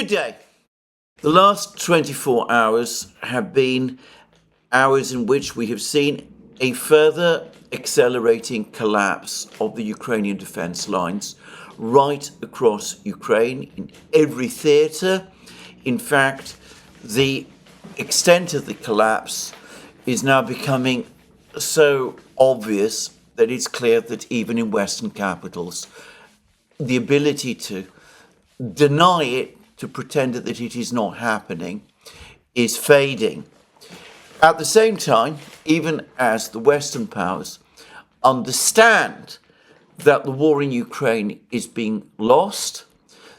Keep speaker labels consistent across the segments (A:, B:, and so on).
A: Good day. The last 24 hours have been hours in which we have seen a further accelerating collapse of the Ukrainian defense lines right across Ukraine in every theater. In fact, the extent of the collapse is now becoming so obvious that it's clear that even in Western capitals, the ability to deny it, to pretend that it is not happening, is fading. At the same time, even as the Western powers understand that the war in Ukraine is being lost,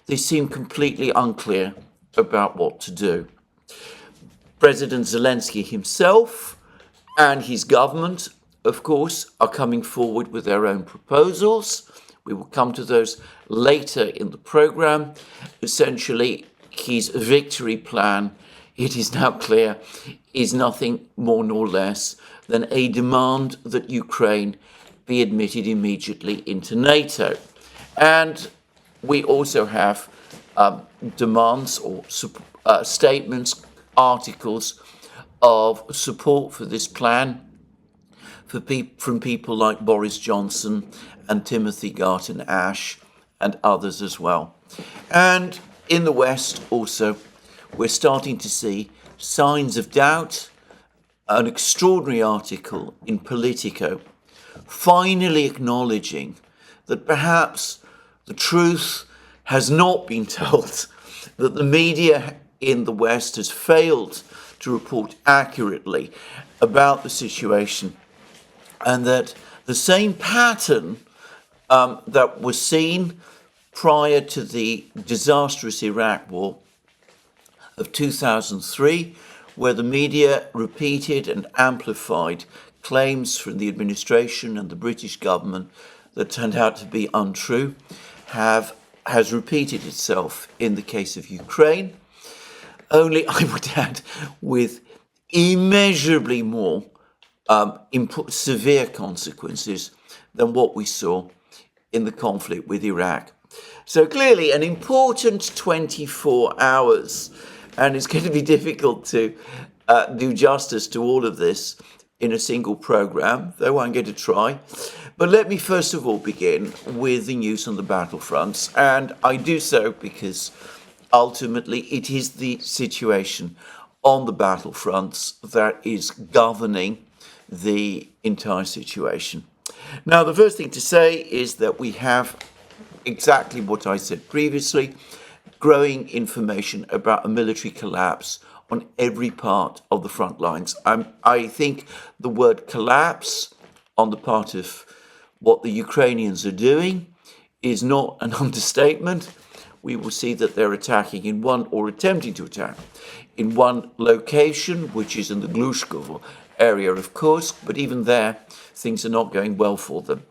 A: they seem completely unclear about what to do. President Zelensky himself and his government, of course, are coming forward with their own proposals. We will come to those later in the program. Essentially, his victory plan, it is now clear, is nothing more nor less than a demand that Ukraine be admitted immediately into NATO. And we also have demands or statements, articles of support for this plan from people like Boris Johnson and Timothy Garton Ash and others as well. And in the West also, we're starting to see signs of doubt. An extraordinary article in Politico finally acknowledging that perhaps the truth has not been told, that the media in the West has failed to report accurately about the situation, and that the same pattern that was seen prior to the disastrous Iraq war of 2003, where the media repeated and amplified claims from the administration and the British government that turned out to be untrue, has repeated itself in the case of Ukraine, only, I would add, with immeasurably more severe consequences than what we saw in the conflict with Iraq. So clearly an important 24 hours, and it's going to be difficult to do justice to all of this in a single program, though I'm going to try. But let me first of all begin with the news on the battlefronts, and I do so because ultimately it is the situation on the battlefronts that is governing the entire situation. Now, the first thing to say is that we have exactly what I said previously, growing information about a military collapse on every part of the front lines. I think the word collapse on the part of what the Ukrainians are doing is not an understatement. We will see that they're attacking in one, or attempting to attack, in one location, which is in the Glushkovo area of Kursk, but even there, things are not going well for them.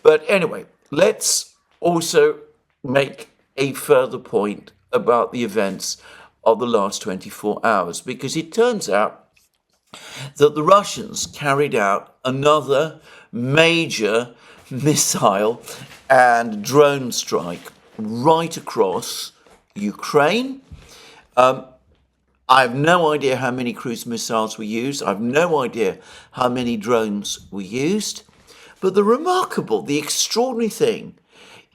A: But anyway, let's also make a further point about the events of the last 24 hours, because it turns out that the Russians carried out another major missile and drone strike right across Ukraine. I have no idea how many cruise missiles were used. I have no idea how many drones were used. But the extraordinary thing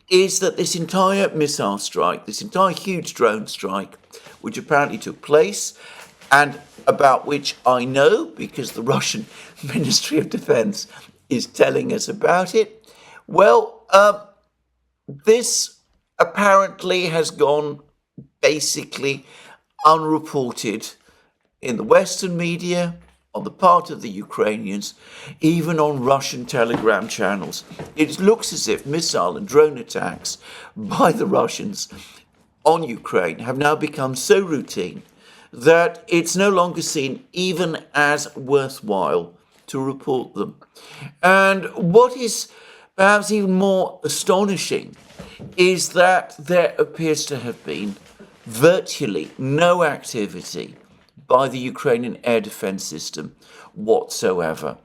A: is that this entire missile strike, this entire huge drone strike, which apparently took place, and about which I know because the Russian Ministry of Defense is telling us about it, well, this apparently has gone basically unreported in the Western media, on the part of the Ukrainians, even on Russian telegram channels. It looks as if missile and drone attacks by the Russians on Ukraine have now become so routine that it's no longer seen even as worthwhile to report them. And what is perhaps even more astonishing is that there appears to have been virtually no activity by the Ukrainian air defense system whatsoever.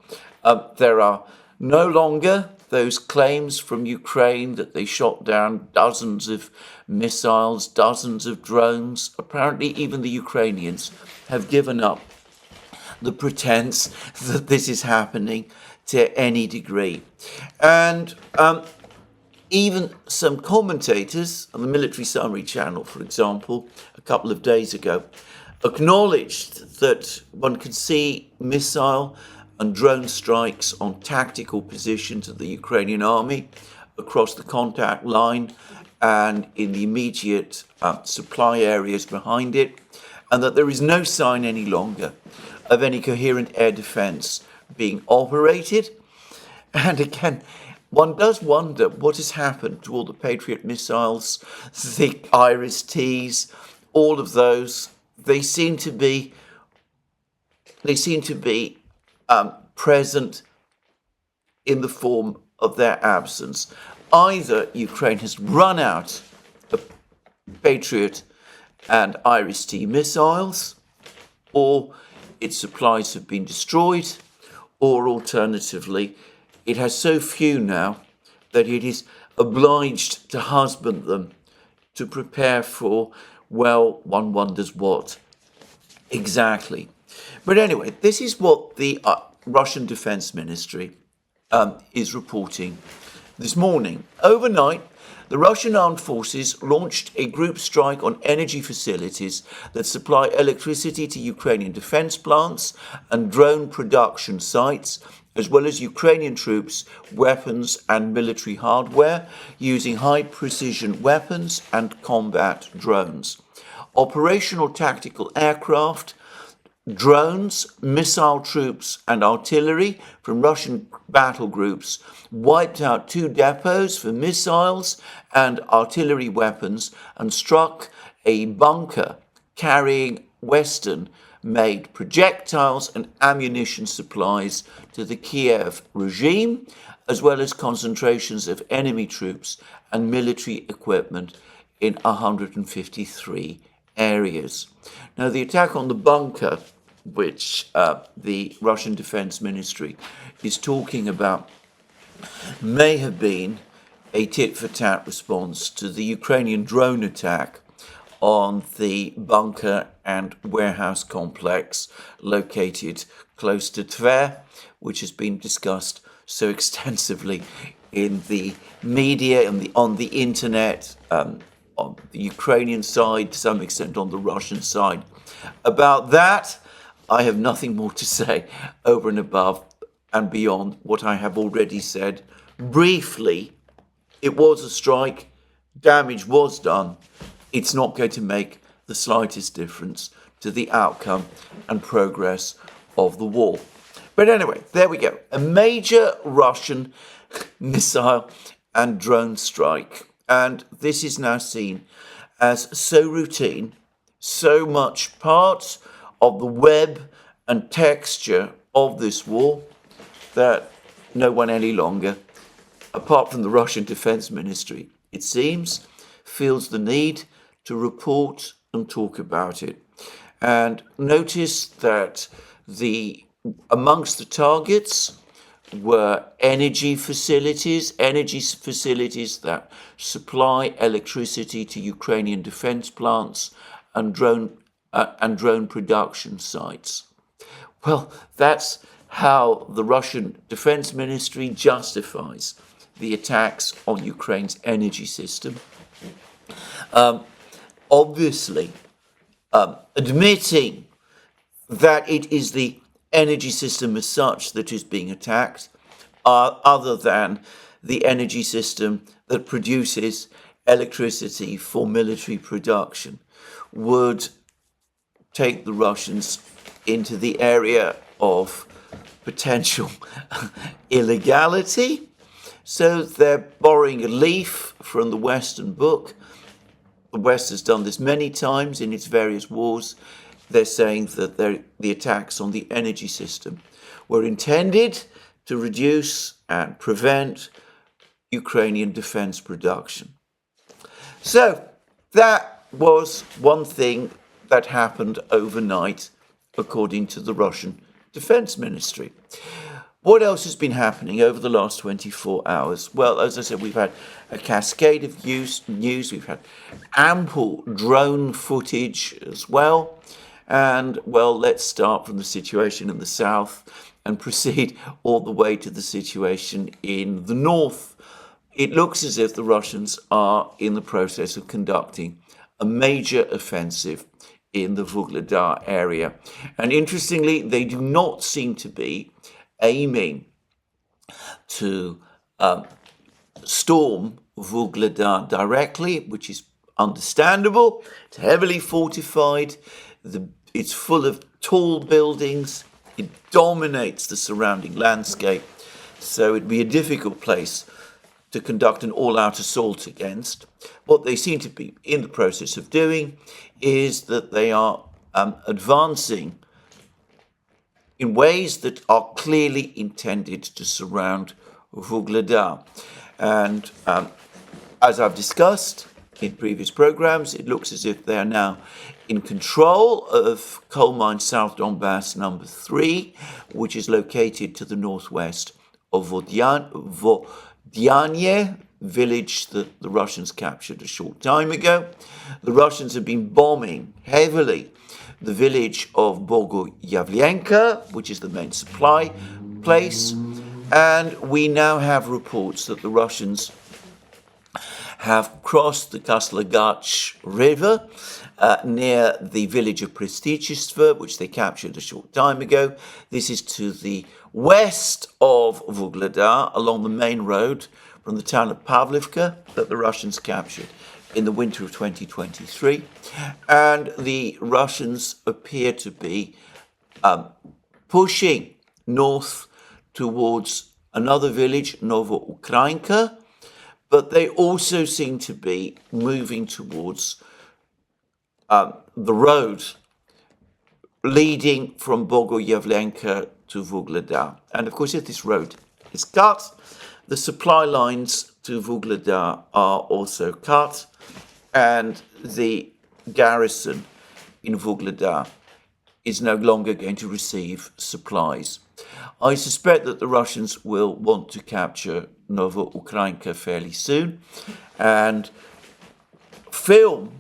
A: There are no longer those claims from Ukraine that they shot down dozens of missiles, dozens of drones. Apparently, even the Ukrainians have given up the pretense that this is happening to any degree. And even some commentators on the Military Summary channel, for example, a couple of days ago, acknowledged that one could see missile and drone strikes on tactical positions of the Ukrainian army across the contact line and in the immediate supply areas behind it, and that there is no sign any longer of any coherent air defense being operated. And again, one does wonder what has happened to all the Patriot missiles, the Iris-Ts, all of those. They seem to be present in the form of their absence. Either Ukraine has run out of Patriot and Iris-T missiles, or its supplies have been destroyed, or alternatively, it has so few now that it is obliged to husband them to prepare for, well, one wonders what exactly. But anyway, this is what the Russian Defense Ministry is reporting this morning. Overnight, the Russian armed forces launched a group strike on energy facilities that supply electricity to Ukrainian defense plants and drone production sites, as well as Ukrainian troops, weapons and military hardware, using high-precision weapons and combat drones. Operational tactical aircraft, drones, missile troops and artillery from Russian battle groups wiped out 2 depots for missiles and artillery weapons and struck a bunker carrying Western-made projectiles and ammunition supplies to the Kiev regime, as well as concentrations of enemy troops and military equipment in 153 areas. Now, the attack on the bunker, which the Russian Defense Ministry is talking about, may have been a tit-for-tat response to the Ukrainian drone attack on the bunker and warehouse complex located close to Tver, which has been discussed so extensively in the media and on the internet, on the Ukrainian side, to some extent on the Russian side. About that, I have nothing more to say over and above and beyond what I have already said. Briefly, it was a strike, damage was done. It's not going to make the slightest difference to the outcome and progress of the war. But anyway, there we go. A major Russian missile and drone strike. And this is now seen as so routine, so much part of the web and texture of this war that no one any longer, apart from the Russian Defense Ministry, it seems, feels the need to report and talk about it. And notice that amongst the targets were energy facilities that supply electricity to Ukrainian defense plants and drone production sites. Well, that's how the Russian Defense Ministry justifies the attacks on Ukraine's energy system. Obviously, admitting that it is the energy system as such that is being attacked, other than the energy system that produces electricity for military production, would take the Russians into the area of potential illegality. So they're borrowing a leaf from the Western book. The West has done this many times in its various wars. They're saying that the attacks on the energy system were intended to reduce and prevent Ukrainian defense production. So that was one thing that happened overnight, according to the Russian Defense Ministry. What else has been happening over the last 24 hours? Well, as I said, we've had a cascade of news. We've had ample drone footage as well. And, well, let's start from the situation in the south and proceed all the way to the situation in the north. It looks as if the Russians are in the process of conducting a major offensive in the Vuhledar area. And interestingly, they do not seem to be aiming to storm Vuhledar directly, which is understandable. It's heavily fortified. It's full of tall buildings. It dominates the surrounding landscape. So it'd be a difficult place to conduct an all-out assault against. What they seem to be in the process of doing is that they are advancing in ways that are clearly intended to surround Vuhledar. And as I've discussed in previous programs, it looks as if they are now in control of coal mine South Donbass number 3, which is located to the northwest of Vodyane village that the Russians captured a short time ago. The Russians have been bombing heavily the village of Bogoyavlenka, which is the main supply place. And we now have reports that the Russians have crossed the Kaslagach River near the village of Prestichество, which they captured a short time ago. This is to the west of Vuhledar, along the main road from the town of Pavlivka that the Russians captured in the winter of 2023. And the Russians appear to be pushing north towards another village, Novoukrainka, but they also seem to be moving towards the road leading from Bogoyavlenka to Vuhledar. And of course, if this road is cut, the supply lines to Vuhledar are also cut, and the garrison in Vuhledar is no longer going to receive supplies. I suspect that the Russians will want to capture Novoukrainka fairly soon, and film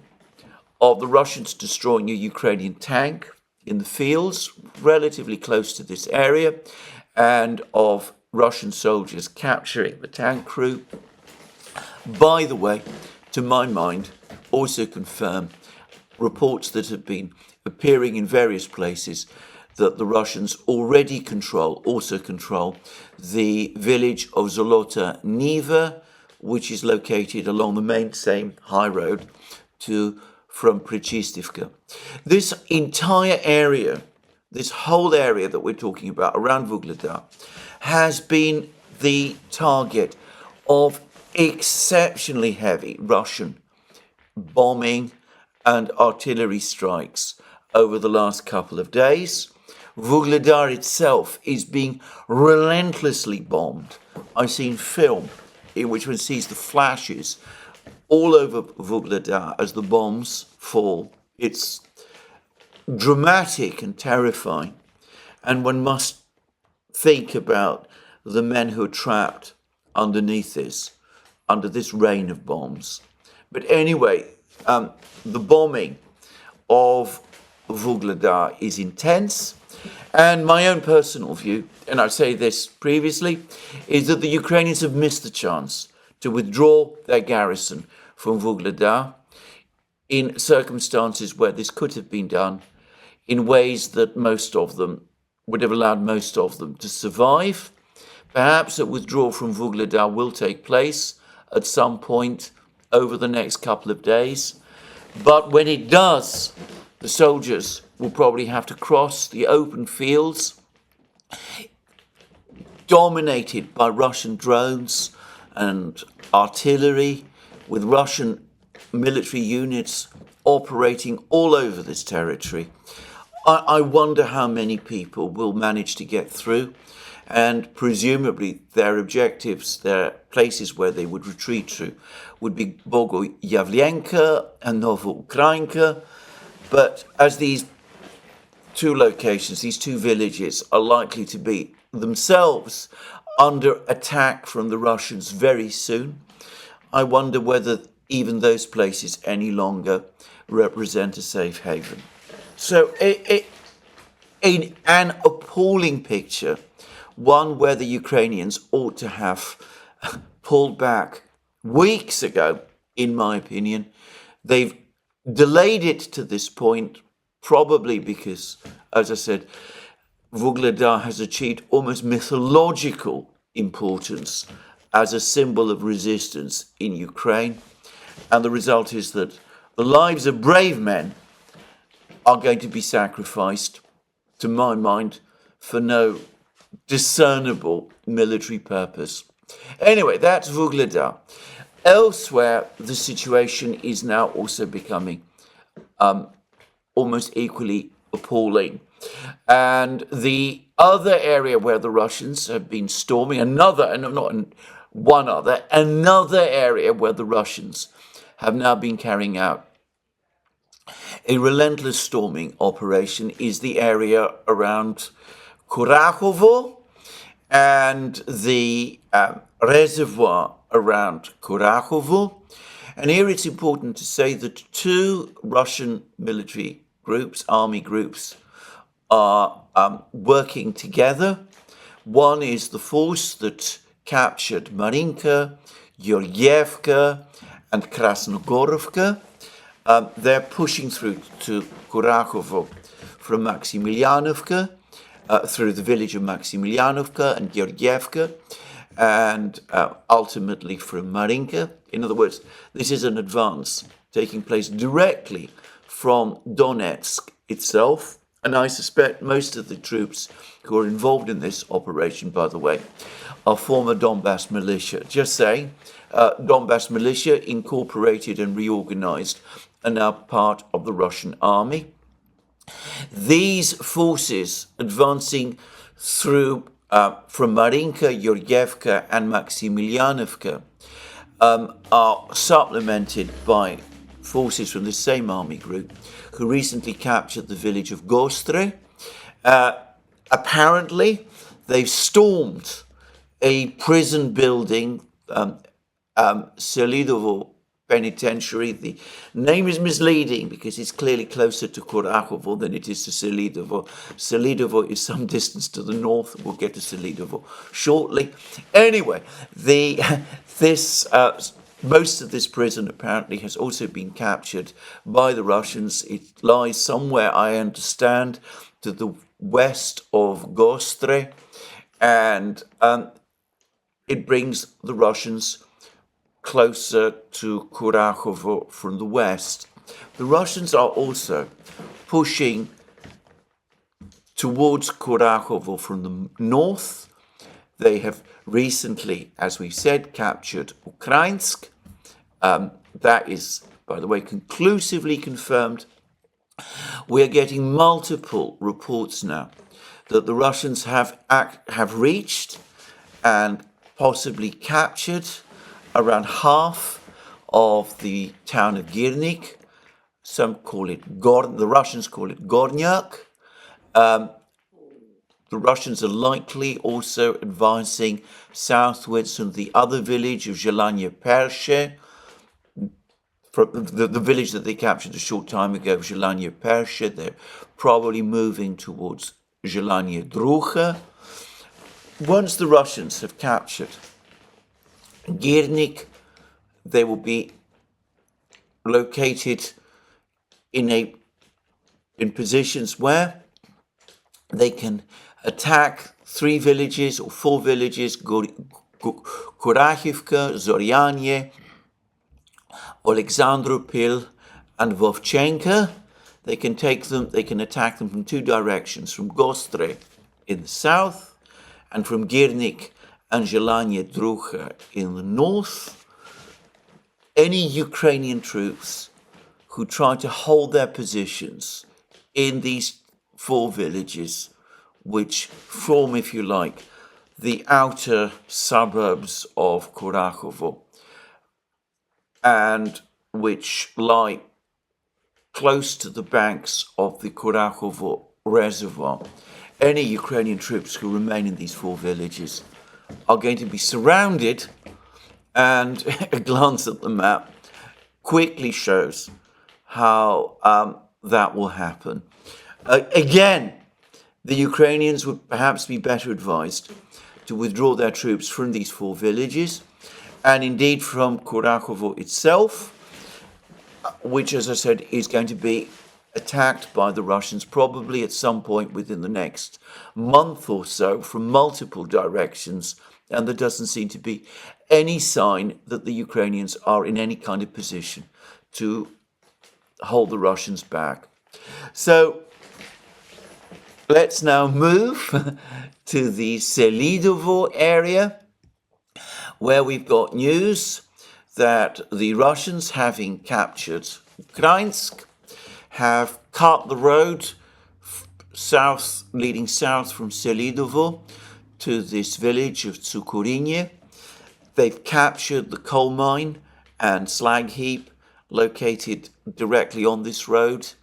A: of the Russians destroying a Ukrainian tank in the fields relatively close to this area, and of Russian soldiers capturing the tank crew, by the way, to my mind, also confirm reports that have been appearing in various places that the Russians already also control the village of Zolota Niva, which is located along the same high road from Prichistivka. This entire area, this whole area that we're talking about around Vuhledar, has been the target of exceptionally heavy Russian bombing and artillery strikes over the last couple of days. Vuhledar itself is being relentlessly bombed. I've seen film in which one sees the flashes all over Vuhledar as the bombs fall. It's dramatic and terrifying, and one must think about the men who are trapped under this rain of bombs. But anyway, the bombing of Vuhledar is intense, and my own personal view, and I've said this previously, is that the Ukrainians have missed the chance to withdraw their garrison from Vuhledar in circumstances where this could have been done in ways that most of them would have allowed most of them to survive. Perhaps a withdrawal from Vuhledar will take place at some point over the next couple of days. But when it does, the soldiers will probably have to cross the open fields dominated by Russian drones and artillery, with Russian military units operating all over this territory. I wonder how many people will manage to get through, and presumably their objectives, their places where they would retreat to, would be Bogoyavlenka and Novoukrainka. But as these two locations, these two villages, are likely to be themselves under attack from the Russians very soon. I wonder whether even those places any longer represent a safe haven. So an appalling picture, one where the Ukrainians ought to have pulled back weeks ago, in my opinion. They've delayed it to this point, probably because, as I said, Vuhledar has achieved almost mythological importance as a symbol of resistance in Ukraine. And the result is that the lives of brave men are going to be sacrificed, to my mind, for no discernible military purpose. Anyway, that's Vuhledar. Elsewhere, the situation is now also becoming almost equally appalling. And the other area where the Russians have been storming, another area where the Russians have now been carrying out a relentless storming operation is the area around Kurakhovo and the reservoir around Kurakhovo. And here it's important to say that two Russian military groups, army groups, are working together. One is the force that captured Marinka, Georgievka, and Krasnogorovka. They're pushing through to Kurakhovo from Maximilianovka, through the village of Maximilianovka and Georgievka, and ultimately from Marinka. In other words, this is an advance taking place directly from Donetsk itself. And I suspect most of the troops who are involved in this operation, by the way, are former Donbass militia. Just saying, Donbass militia, incorporated and reorganized, are now part of the Russian army. These forces advancing through from Marinka, Georgievka, and Maximilianovka are supplemented by forces from the same army group who recently captured the village of Gostre. Apparently, they've stormed a prison building, Selidovo Penitentiary. The name is misleading because it's clearly closer to Kurakhovo than it is to Selidovo. Selidovo is some distance to the north. We'll get to Selidovo shortly. Anyway, most of this prison apparently has also been captured by the Russians. It lies somewhere, I understand, to the west of Gostre, and it brings the Russians closer to Kurakhovo from the west. The Russians are also pushing towards Kurakhovo from the north. They have recently, as we said, captured Ukrainsk. That is, by the way, conclusively confirmed. We are getting multiple reports now that the Russians have reached and possibly captured around half of the town of Girnik. Some call it the Russians call it Gornyak. The Russians are likely also advancing southwards from the other village of Zelanye Pershe, the village that they captured a short time ago, Zelanye Pershe. They're probably moving towards Zelanye Drucha. Once the Russians have captured Girnik, they will be located in positions where they can attack 3 villages or 4 villages: Kurakhivka, Zoryanye, Alexandropil, and Vovchenka. They can attack them from 2 directions, from Gostre in the south and from Girnik and Zelanye Drucha in the north. Any Ukrainian troops who try to hold their positions in these 4 villages, which form, if you like, the outer suburbs of Kurakhovo, and which lie close to the banks of the Kurakhovo reservoir. any Ukrainian troops who remain in these 4 villages are going to be surrounded, and a glance at the map quickly shows how that will happen. Again, the Ukrainians would perhaps be better advised to withdraw their troops from these 4 villages, and indeed from Kurakhovo itself, which, as I said, is going to be attacked by the Russians probably at some point within the next month or so from multiple directions, and there doesn't seem to be any sign that the Ukrainians are in any kind of position to hold the Russians back. So let's now move to the Selidovo area, where we've got news that the Russians, having captured Ukrainsk, have cut the road south, leading south from Selidovo to this village of Tsukurinye. They've captured the coal mine and slag heap located directly on this road.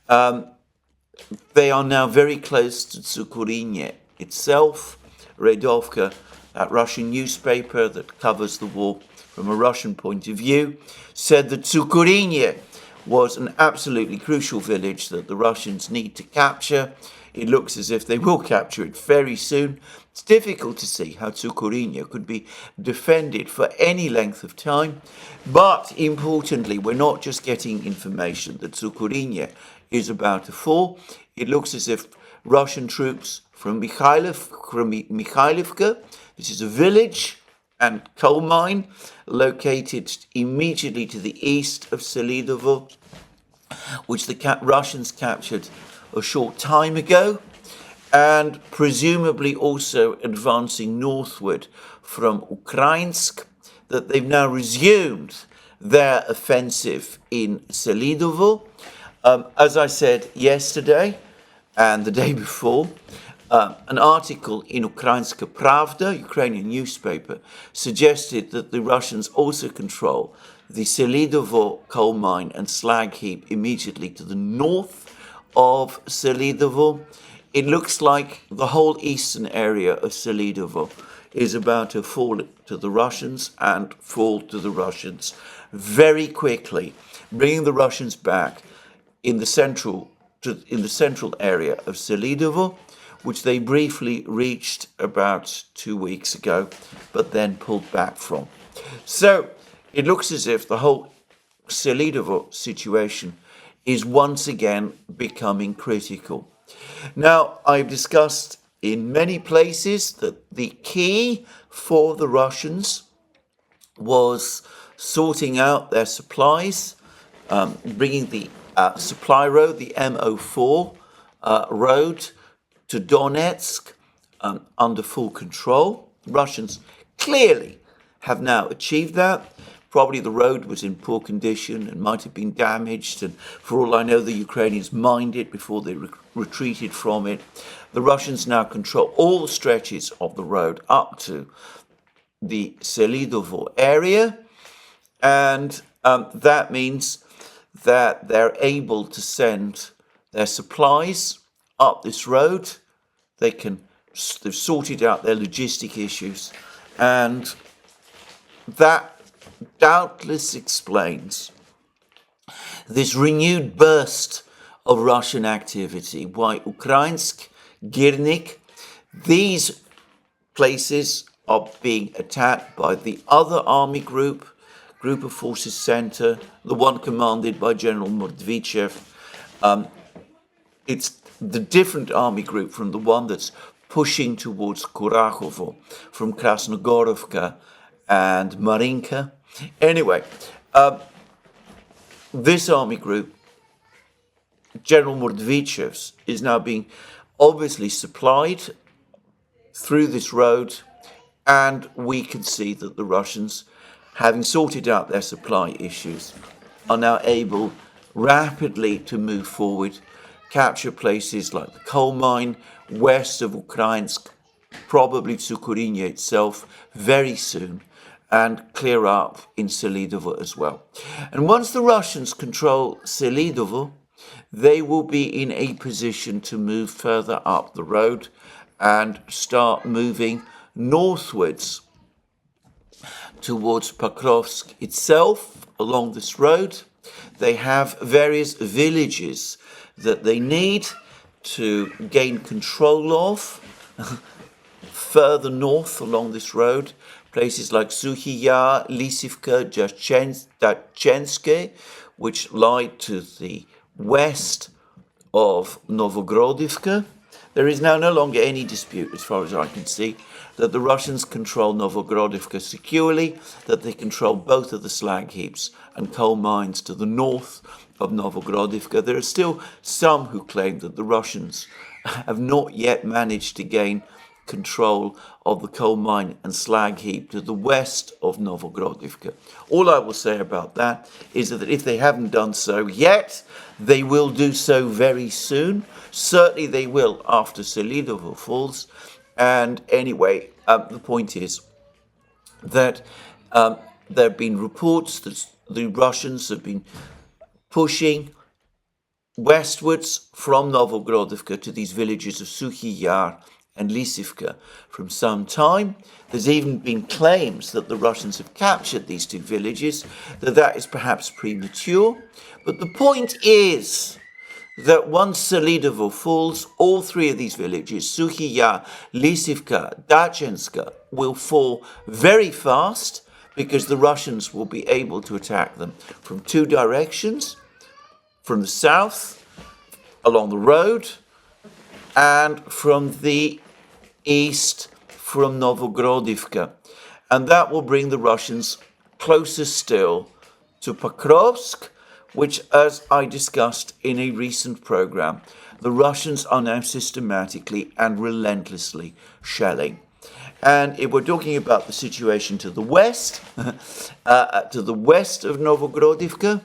A: They are now very close to Tsukurinye itself. Redovka, that Russian newspaper that covers the war from a Russian point of view, said that Tsukurinye was an absolutely crucial village that the Russians need to capture. It looks as if they will capture it very soon. It's difficult to see how Tsukurinye could be defended for any length of time. But importantly, we're not just getting information that Tsukurinye is about to fall. It looks as if Russian troops from Mikhailivka, this is a village and coal mine located immediately to the east of Selidovo, which the Russians captured a short time ago, and presumably also advancing northward from Ukrainsk, that they've now resumed their offensive in Selidovo. As I said yesterday and the day before, an article in Ukrainska Pravda, Ukrainian newspaper, suggested that the Russians also control the Selidovo coal mine and slag heap immediately to the north of Selidovo. It looks like the whole eastern area of Selidovo is about to fall to the Russians and fall to the Russians very quickly, bringing the Russians back in the central area of Selidovo, which they briefly reached about 2 weeks ago, but then pulled back from. So it looks as if the whole Selidovo situation is once again becoming critical. Now, I've discussed in many places that the key for the Russians was sorting out their supplies, bringing the supply road, the MO4 road, to Donetsk under full control. Russians clearly have now achieved that. Probably the road was in poor condition and might have been damaged, and for all I know, the Ukrainians mined it before they retreated from it. The Russians now control all the stretches of the road up to the Selidovo area, and that means that they're able to send their supplies up this road. They've sorted out their logistic issues, and that doubtless explains this renewed burst of Russian activity. Why Ukrainsk, Girnik, these places are being attacked by the other army group of forces center, the one commanded by General Mordvichev. It's the different army group from the one that's pushing towards Kurakhovo, from Krasnogorovka and Marinka. Anyway, this army group, General Mordvichev's, is now being obviously supplied through this road, and we can see that the Russians, having sorted out their supply issues, are now able rapidly to move forward, capture places like the coal mine west of Ukrainsk, probably Tsukurinye itself, very soon, and clear up in Selidovo as well. And once the Russians control Selidovo, they will be in a position to move further up the road and start moving northwards towards Pokrovsk itself along this road. They have various villages that they need to gain control of further north along this road. Places like Suchy Yar, Lysivka, Dachenske, which lie to the west of Novogrodivka. There is now no longer any dispute, as far as I can see, that the Russians control Novogrodivka securely, that they control both of the slag heaps and coal mines to the north of Novogrodivka. There are still some who claim that the Russians have not yet managed to gain control of the coal mine and slag heap to the west of Novogrodivka. All I will say about that is that if they haven't done so yet, they will do so very soon. Certainly they will after Selidovo falls. And anyway, the point is that there have been reports that the Russians have been pushing westwards from Novogrodivka to these villages of Suchy Yar and Lysivka from some time. There's even been claims that the Russians have captured these two villages, that is perhaps premature. But the point is that once Selidovo falls, all three of these villages, Suchy Yar, Lysivka, Dachenska, will fall very fast because the Russians will be able to attack them from two directions, from the south, along the road, and from the east, from Novogrodivka. And that will bring the Russians closer still to Pokrovsk, which, as I discussed in a recent program, the Russians are now systematically and relentlessly shelling. And if we're talking about the situation to the west, to the west of Novogrodivka,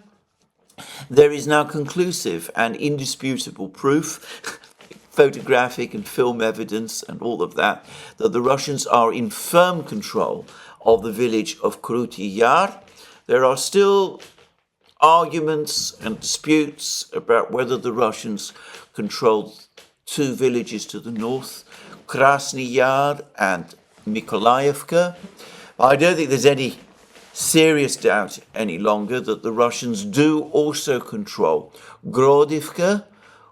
A: there is now conclusive and indisputable proof, photographic and film evidence and all of that the Russians are in firm control of the village of Kurakhovo Yar. There are still arguments and disputes about whether the Russians control two villages to the north, Krasny Yar and Mykolaievka. I don't think there's any serious doubt any longer that the Russians do also control Grodivka,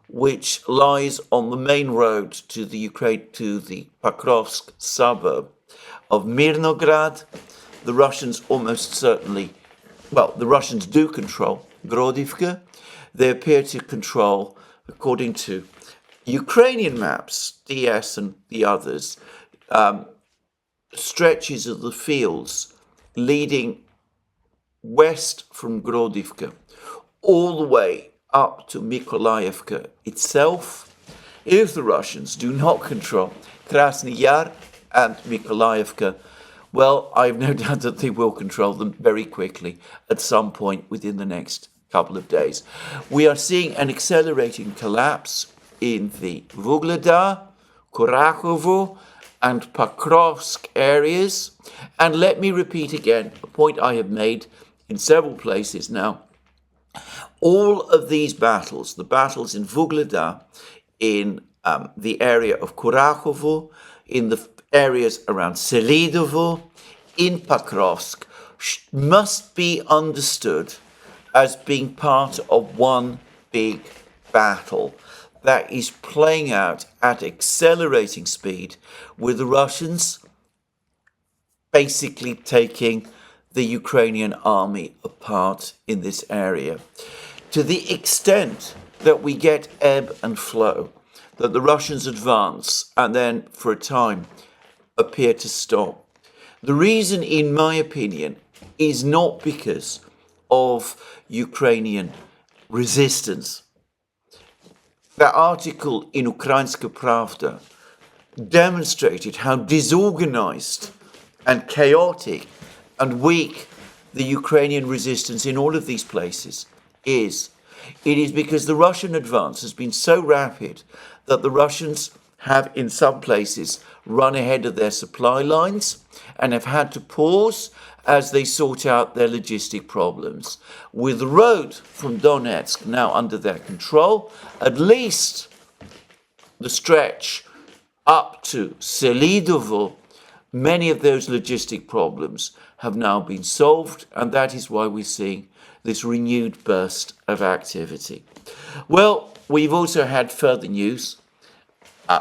A: which lies on the main road to the Pokrovsk suburb of Mirnograd. The Russians almost certainly, the Russians do control Grodivka. They appear to control, according to Ukrainian maps, DS and the others, stretches of the fields leading west from Grodivka all the way up to Mykolaievka itself. If the Russians do not control Krasny Yar and Mykolaievka, well, I have no doubt that they will control them very quickly at some point within the next couple of days. We are seeing an accelerating collapse in the Vuhledar, Kurakhovo and Pokrovsk areas. And let me repeat again a point I have made in several places now. All of these battles, the battles in Vuhledar, in the area of Kurakhovo, in the areas around Selidovo, in Pokrovsk, must be understood as being part of one big battle that is playing out at accelerating speed, with the Russians basically taking the Ukrainian army apart in this area. To the extent that we get ebb and flow, that the Russians advance and then for a time appear to stop. The reason, in my opinion, is not because of Ukrainian resistance. That article in Ukrainska Pravda demonstrated how disorganized and chaotic and weak the Ukrainian resistance in all of these places is. It is because the Russian advance has been so rapid that the Russians have, in some places, run ahead of their supply lines and have had to pause as they sort out their logistic problems. With the road from Donetsk now under their control, at least the stretch up to Selidovo, many of those logistic problems have now been solved, and that is why we're seeing this renewed burst of activity. Well, we've also had further news,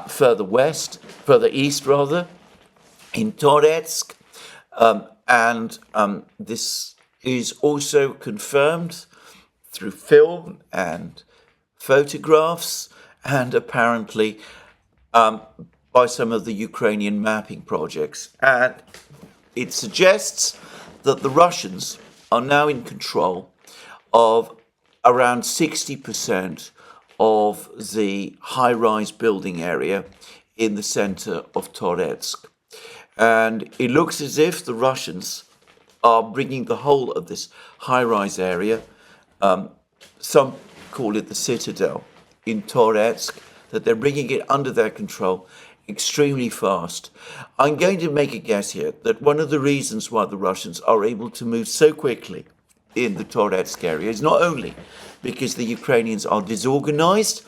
A: further east, in Toretsk, and this is also confirmed through film and photographs, and apparently by some of the Ukrainian mapping projects. And it suggests that the Russians are now in control of around 60% of the high-rise building area in the center of Toretsk. And it looks as if the Russians are bringing the whole of this high-rise area, some call it the citadel in Toretsk, that they're bringing it under their control extremely fast. I'm going to make a guess here that one of the reasons why the Russians are able to move so quickly in the Toretsk area is not only because the Ukrainians are disorganized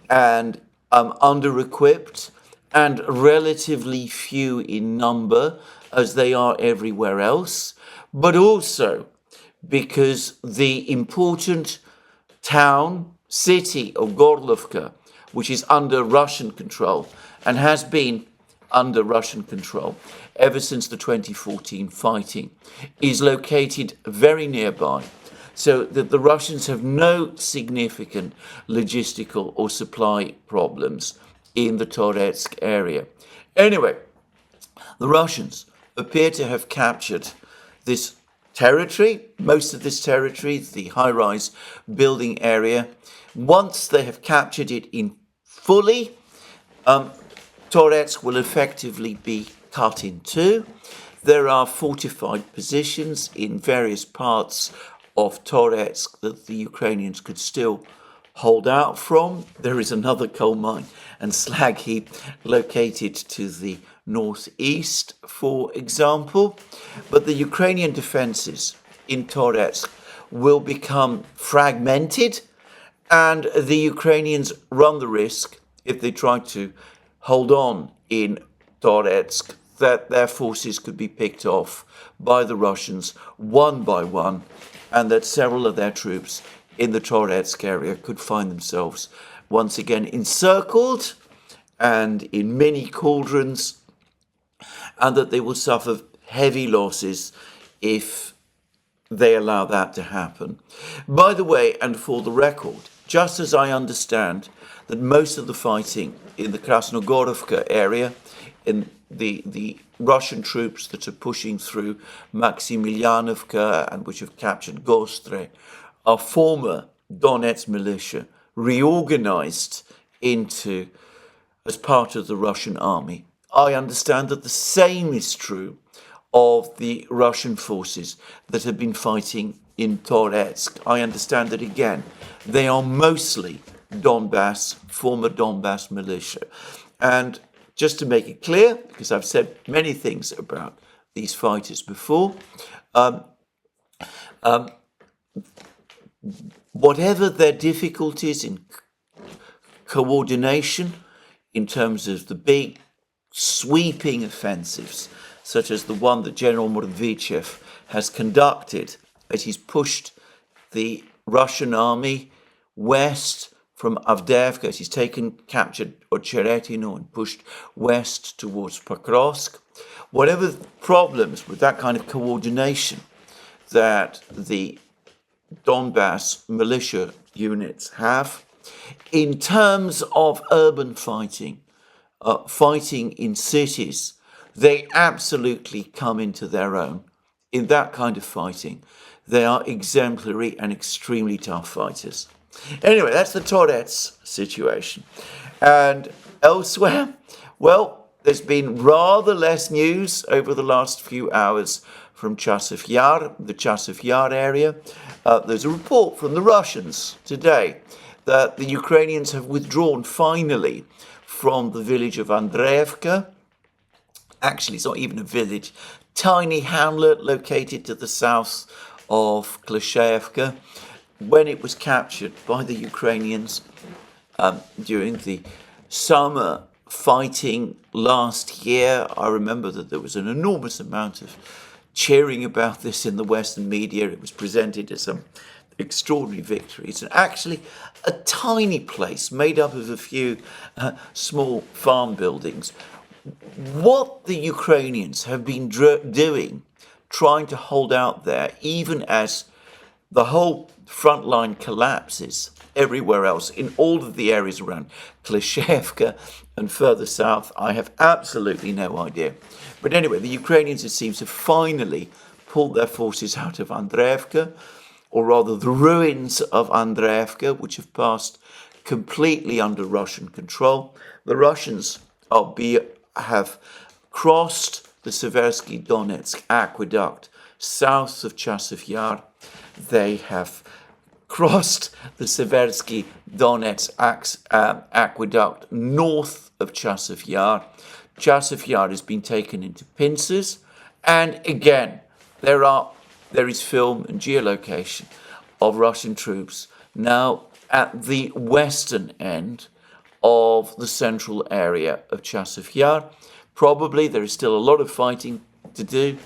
A: and under-equipped and relatively few in number as they are everywhere else, but also because the important city of Gorlovka, which is under Russian control and has been under Russian control ever since the 2014 fighting, is located very nearby, so that the Russians have no significant logistical or supply problems in the Toretsk area. Anyway, the Russians appear to have captured this territory, most of this territory, the high-rise building area. Once they have captured it in fully, Toretsk will effectively be cut in two. There are fortified positions in various parts of Toretsk that the Ukrainians could still hold out from. There is another coal mine and slag heap located to the northeast, for example. But the Ukrainian defenses in Toretsk will become fragmented, and the Ukrainians run the risk, if they try to hold on in Toretsk, that their forces could be picked off by the Russians one by one, and that several of their troops in the Toretsk area could find themselves once again encircled and in mini cauldrons, and that they will suffer heavy losses if they allow that to happen. By the way, and for the record, just as I understand that most of the fighting in the Krasnogorovka area, in the Russian troops that are pushing through Maximilianovka and which have captured Gostre, are former Donetsk militia reorganized into as part of the Russian army. I understand that the same is true of the Russian forces that have been fighting in Toretsk. I understand that, again, they are mostly former Donbass militia. And just to make it clear, because I've said many things about these fighters before, whatever their difficulties in coordination in terms of the big sweeping offensives, such as the one that General Mordvichev has conducted, as he's pushed the Russian army west from Avdiivka, as he's captured Ocheretino and pushed west towards Pokrovsk. Whatever problems with that kind of coordination that the Donbass militia units have, in terms of urban fighting, fighting in cities, they absolutely come into their own. In that kind of fighting, they are exemplary and extremely tough fighters. Anyway, that's the Toretsk situation. And elsewhere, well, there's been rather less news over the last few hours from Chasiv Yar, the Chasiv Yar area. There's a report from the Russians today that the Ukrainians have withdrawn finally from the village of Andreevka. Actually, it's not even a village, tiny hamlet located to the south of Klashevka. When it was captured by the Ukrainians during the summer fighting last year, I remember that there was an enormous amount of cheering about this in the Western media. It was presented as some extraordinary victory. It's actually a tiny place made up of a few small farm buildings. What the Ukrainians have been doing, trying to hold out there, even as the whole front line collapses everywhere else, in all of the areas around Klashevka and further south, I have absolutely no idea. But anyway, the Ukrainians, it seems, have finally pulled their forces out of Andreevka, or rather the ruins of Andreevka, which have passed completely under Russian control. The Russians have crossed the Seversky Donetsk aqueduct south of Chasiv Yar. They have crossed the Seversky Donetsk aqueduct north of Chasiv Yar. Chasiv Yar has been taken into pincers, and again, there is film and geolocation of Russian troops now at the western end of the central area of Chasiv Yar. Probably there is still a lot of fighting to do.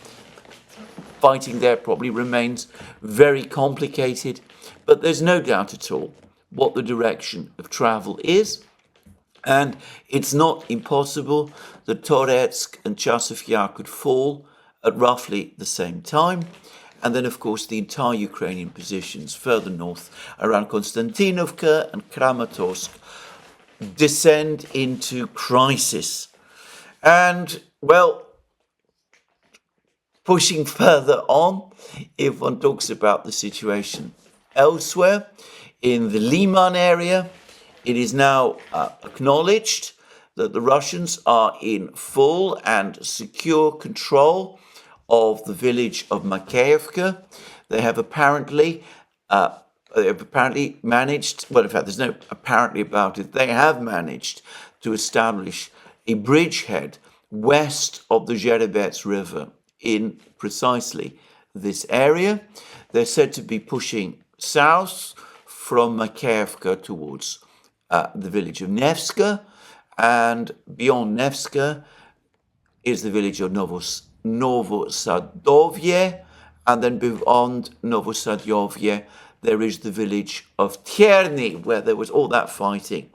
A: Fighting there probably remains very complicated, but there's no doubt at all what the direction of travel is. And it's not impossible that Toretsk and Chasiv Yar could fall at roughly the same time. And then, of course, the entire Ukrainian positions further north around Konstantinovka and Kramatorsk descend into crisis. And, well, pushing further on, if one talks about the situation elsewhere, in the Lyman area, it is now acknowledged that the Russians are in full and secure control of the village of Makeyevka. They have apparently managed, well, in fact, there's no apparently about it, they have managed to establish a bridgehead west of the Zherebets River in precisely this area. They're said to be pushing south from Makeyevka towards the village of Nevska, and beyond Nevska is the village of Novosadovye, and then beyond Novosadovye there is the village of Tierny, where there was all that fighting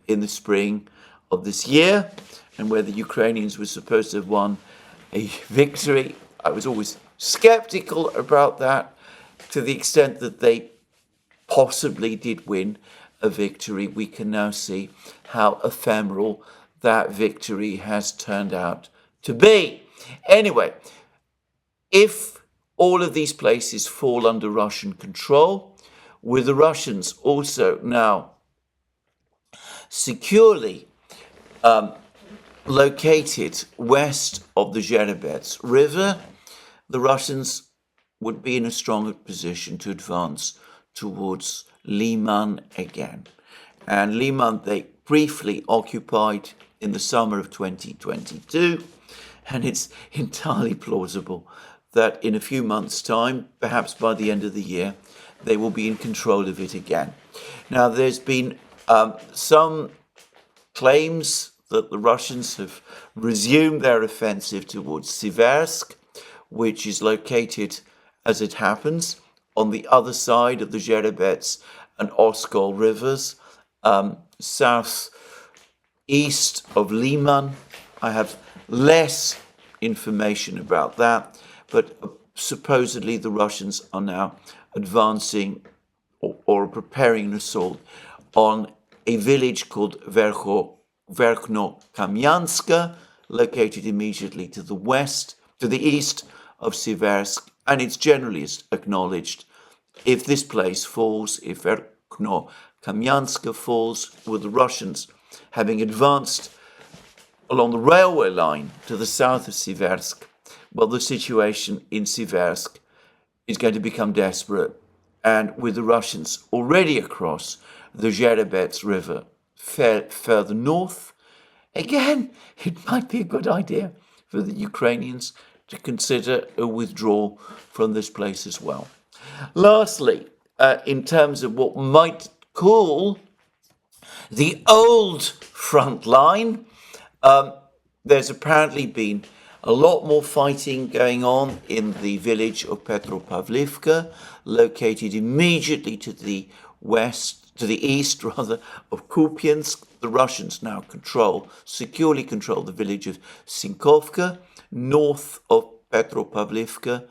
A: in the spring of this year, and where the Ukrainians were supposed to have won a victory. I was always skeptical about that, to the extent that they possibly did win a victory. We can now see how ephemeral that victory has turned out to be. Anyway, if all of these places fall under Russian control, with the Russians also now securely located west of the Zherebets River, the Russians would be in a stronger position to advance towards Lyman again. And Lyman they briefly occupied in the summer of 2022, and it's entirely plausible that in a few months' time, perhaps by the end of the year, they will be in control of it again. Now, there's been some claims that the Russians have resumed their offensive towards Siversk, which is located, as it happens, on the other side of the Zherebets and Oskol rivers, southeast of Lyman. I have less information about that, but supposedly the Russians are now advancing or preparing an assault on a village called Verkhno-Kamyanska, located immediately to the east of Siversk, and it's generally acknowledged if this place falls, if Verkhno-Kamyanska falls, with the Russians having advanced along the railway line to the south of Siversk, well, the situation in Siversk is going to become desperate. And with the Russians already across the Zherebets River further north, again, it might be a good idea for the Ukrainians to consider a withdrawal from this place as well. Lastly, in terms of what might call the old front line, there's apparently been a lot more fighting going on in the village of Petropavlivka, located immediately to the east rather, of Kupiansk. The Russians now securely control the village of Sinkovka, north of Petropavlivka,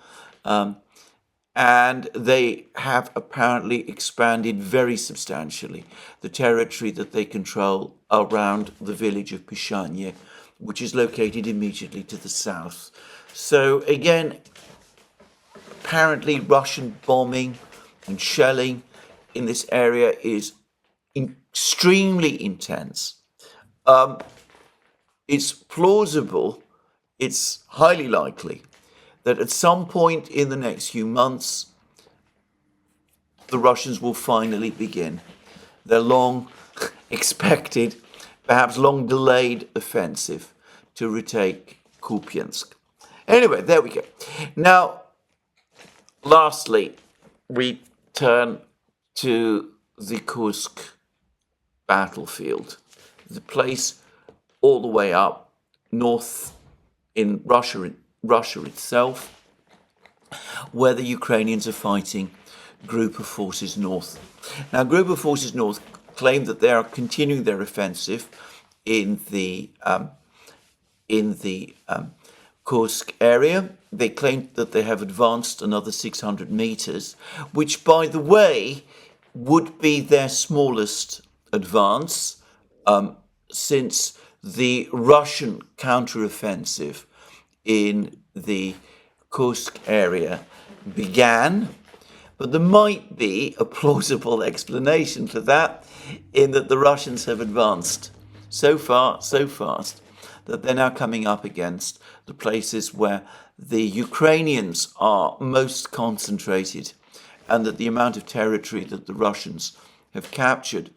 A: and they have apparently expanded very substantially the territory that they control around the village of Pishanye, which is located immediately to the south. So again, apparently Russian bombing and shelling in this area is extremely intense. It's plausible, it's highly likely that at some point in the next few months, the Russians will finally begin their long expected, perhaps long delayed offensive to retake Kupiansk. Anyway, there we go. Now, lastly, we turn to the Kursk battlefield, the place all the way up north in Russia itself, where the Ukrainians are fighting Group of Forces North. Now, Group of Forces North claim that they are continuing their offensive in the Kursk area. They claim that they have advanced another 600 meters, which, by the way, would be their smallest advance since the Russian counteroffensive in the Kursk area began. But there might be a plausible explanation for that, in that the Russians have advanced so far, so fast, that they're now coming up against the places where the Ukrainians are most concentrated, and that the amount of territory that the Russians have captured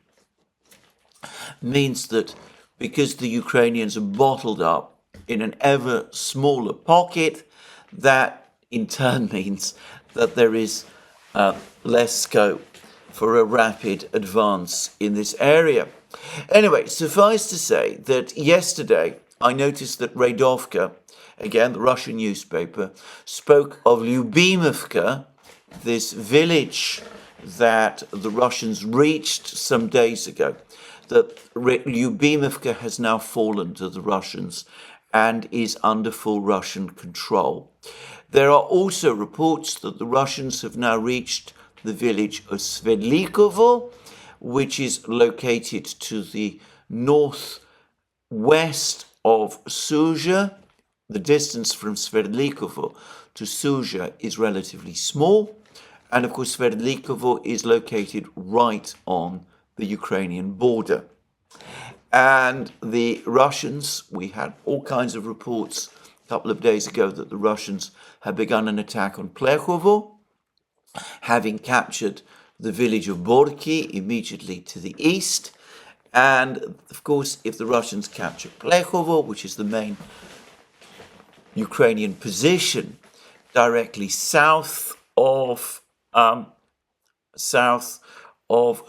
A: means that because the Ukrainians are bottled up in an ever smaller pocket, that in turn means that there is less scope for a rapid advance in this area. Anyway, suffice to say that yesterday I noticed that Radovka, again the Russian newspaper, spoke of Lyubimovka, this village that the Russians reached some days ago, that Lyubimovka has now fallen to the Russians and is under full Russian control. There are also reports that the Russians have now reached the village of Sverdlikovo, which is located to the northwest of Sudzha. The distance from Sverdlikovo to Sudzha is relatively small. And of course, Sverdlikovo is located right on the Ukrainian border. And the Russians, we had all kinds of reports a couple of days ago that the Russians had begun an attack on Plekhovo, having captured the village of Borki immediately to the east. And of course, if the Russians capture Plekhovo, which is the main Ukrainian position directly south of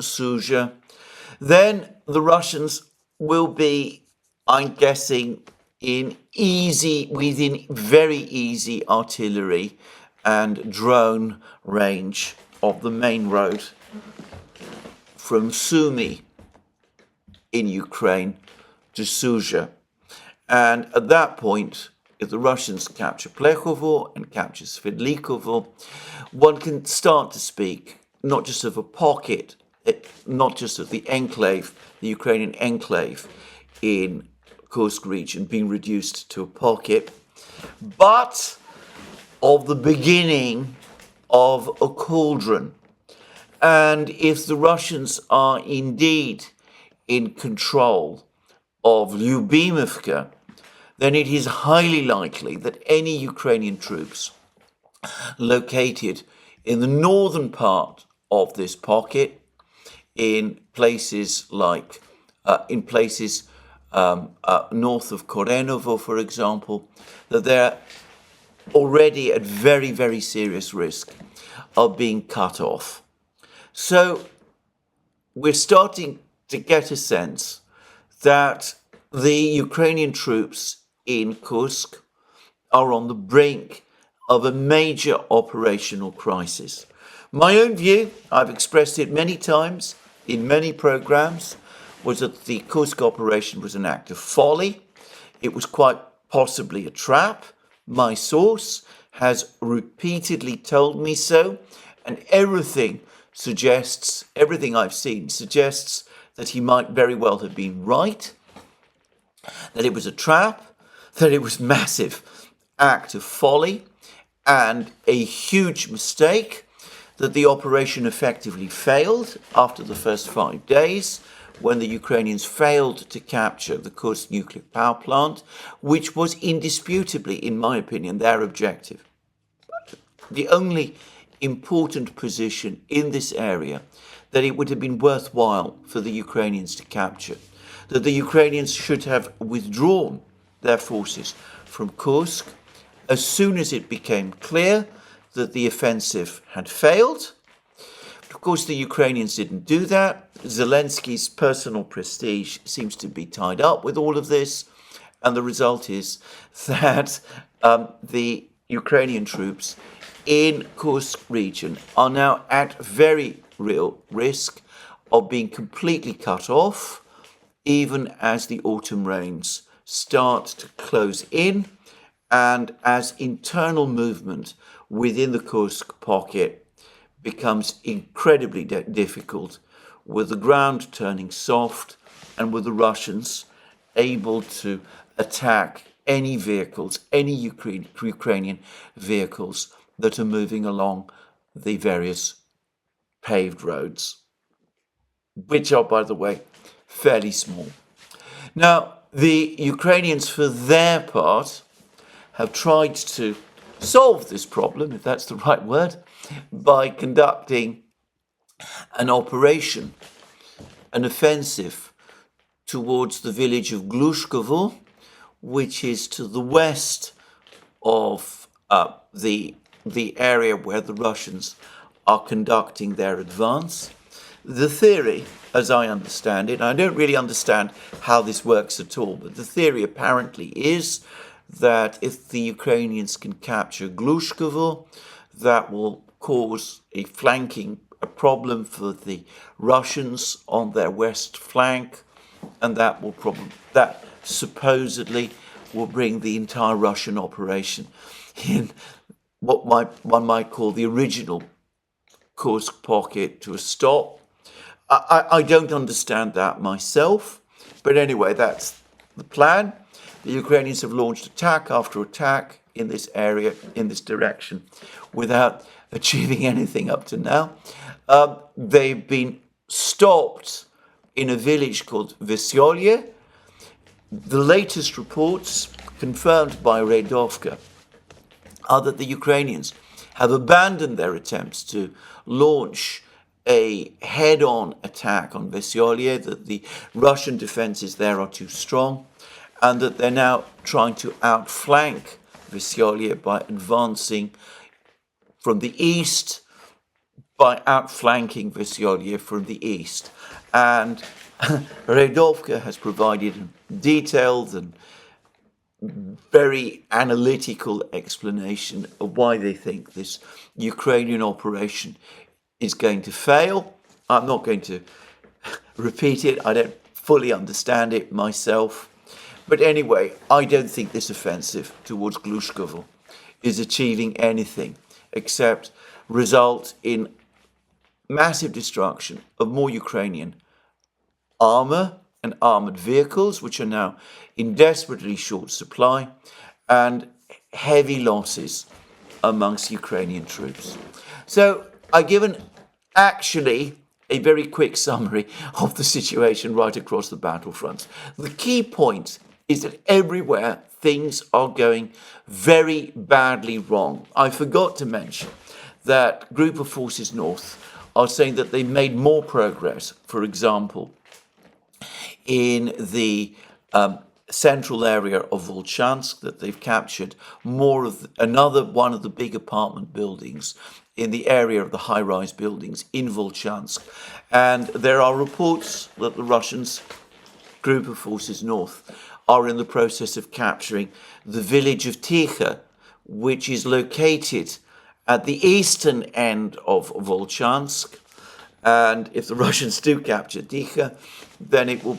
A: Sudzha, then the Russians will be, I'm guessing, within very easy artillery and drone range of the main road from Sumy in Ukraine to Sudzha. And at that point, if the Russians capture Plekhovo and capture Sverdlikovo, one can start to speak not just of a pocket, not just of the enclave, the Ukrainian enclave in Kursk region being reduced to a pocket, but of the beginning of a cauldron. And if the Russians are indeed in control of Lyubimovka, then it is highly likely that any Ukrainian troops located in the northern part of this pocket, in places like north of Korenovo, for example, that they're already at very, very serious risk of being cut off. So we're starting to get a sense that the Ukrainian troops in Kursk are on the brink of a major operational crisis. My own view, I've expressed it many times in many programs, was that the Kursk operation was an act of folly. It was quite possibly a trap. My source has repeatedly told me so, and everything I've seen suggests that he might very well have been right, that it was a trap, that it was massive act of folly and a huge mistake, that the operation effectively failed after the first 5 days when the Ukrainians failed to capture the Kursk nuclear power plant, which was indisputably, in my opinion, their objective. The only important position in this area that it would have been worthwhile for the Ukrainians to capture, that the Ukrainians should have withdrawn their forces from Kursk as soon as it became clear that the offensive had failed. Of course, the Ukrainians didn't do that. Zelensky's personal prestige seems to be tied up with all of this, and the result is that the Ukrainian troops in Kursk region are now at very real risk of being completely cut off, even as the autumn rains start to close in and as internal movement within the Kursk pocket becomes incredibly difficult, with the ground turning soft and with the Russians able to attack any vehicles, any Ukrainian vehicles that are moving along the various paved roads, which are, by the way, fairly small. Now, the Ukrainians, for their part, have tried to solve this problem, if that's the right word, by conducting an operation, an offensive towards the village of Glushkovo, which is to the west of the area where the Russians are conducting their advance. The theory, as I understand it, I don't really understand how this works at all, but the theory apparently is that if the Ukrainians can capture Glushkovo, that will cause a problem for the Russians on their west flank, and that supposedly will bring the entire Russian operation in what one might call the original Kursk pocket to a stop. I don't understand that myself, but anyway, that's the plan. The Ukrainians have launched attack after attack in this area, in this direction, without achieving anything up to now. They've been stopped in a village called Veselye. The latest reports, confirmed by Redovka, are that the Ukrainians have abandoned their attempts to launch a head-on attack on Veselye, that the Russian defenses there are too strong, and that they're now trying to outflank Veselye by advancing from the east, by outflanking Veselye from the east. And Redovka has provided a detailed and very analytical explanation of why they think this Ukrainian operation is going to fail. I'm not going to repeat it. I don't fully understand it myself. But anyway, I don't think this offensive towards Glushkovo is achieving anything except result in massive destruction of more Ukrainian armor and armored vehicles, which are now in desperately short supply, and heavy losses amongst Ukrainian troops. So I've given actually a very quick summary of the situation right across the battlefront. The key point is that everywhere things are going very badly wrong. I forgot to mention that Group of Forces North are saying that they made more progress, for example, in the central area of Volchansk, that they've captured another one of the big apartment buildings in the area of the high-rise buildings in Volchansk. And there are reports that the Russians, group of forces north, are in the process of capturing the village of Tikha, which is located at the eastern end of Volchansk. And if the Russians do capture Tikha, then it will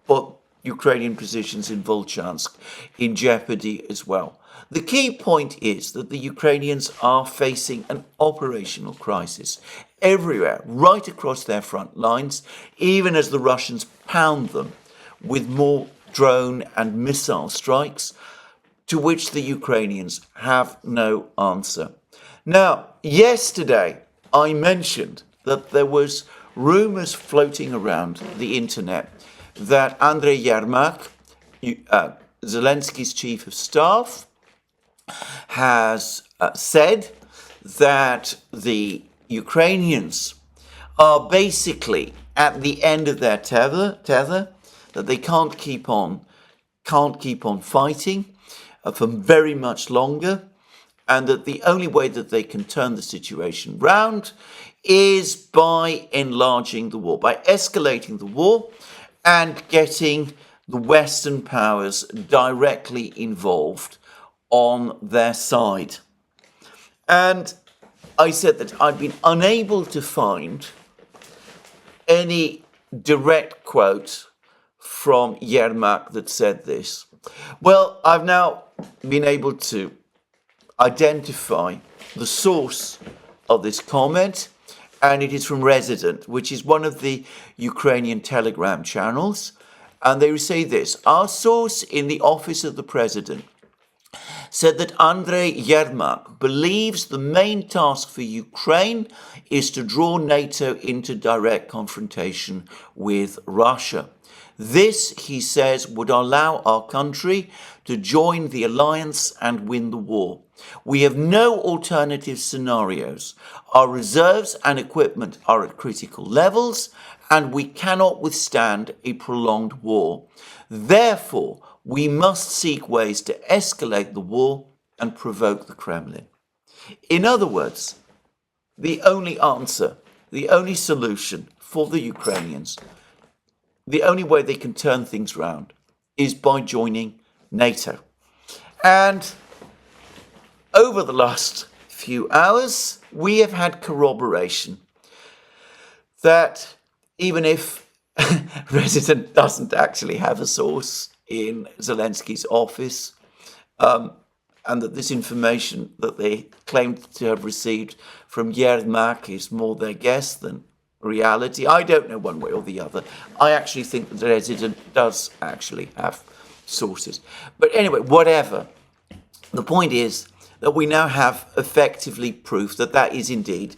A: put Ukrainian positions in Volchansk in jeopardy as well. The key point is that the Ukrainians are facing an operational crisis everywhere, right across their front lines, even as the Russians pound them with more drone and missile strikes, to which the Ukrainians have no answer. Now, yesterday I mentioned that there was rumors floating around the internet that Andrei Yermak, Zelensky's chief of staff, has said that the Ukrainians are basically at the end of their tether, that they can't keep on fighting for very much longer, and that the only way that they can turn the situation round is by enlarging the war, by escalating the war and getting the Western powers directly involved on their side. And I said that I'd been unable to find any direct quote from Yermak that said this. Well, I've now been able to identify the source of this comment, and it is from Resident, which is one of the Ukrainian Telegram channels. And they say this: our source in the office of the president said that Andrei Yermak believes the main task for Ukraine is to draw NATO into direct confrontation with Russia. This, he says, would allow our country to join the alliance and win the war. We have no alternative scenarios. Our reserves and equipment are at critical levels, and we cannot withstand a prolonged war. Therefore, we must seek ways to escalate the war and provoke the Kremlin. In other words, the only answer, the only solution for the Ukrainians, the only way they can turn things round is by joining NATO. And over the last few hours, we have had corroboration that even if Resident doesn't actually have a source in Zelensky's office, and that this information that they claimed to have received from Yermak is more their guess than reality. I don't know one way or the other. I actually think that the Resident does actually have sources. But anyway, whatever. The point is that we now have effectively proof that that is indeed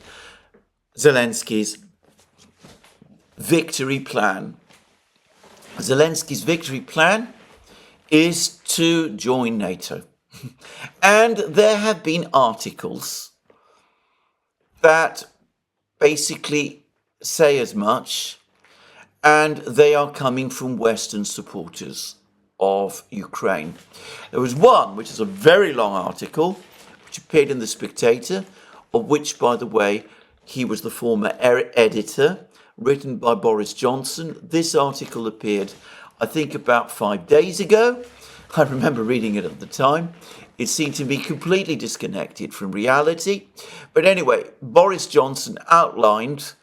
A: Zelensky's victory plan. Zelensky's victory plan is to join NATO. And there have been articles that basically say as much, and they are coming from Western supporters of Ukraine. There was one, which is a very long article, which appeared in The Spectator, of which, by the way, he was the former editor, written by Boris Johnson. This article appeared, I think, about 5 days ago. I remember reading it at the time. It seemed to be completely disconnected from reality. But anyway, Boris Johnson outlined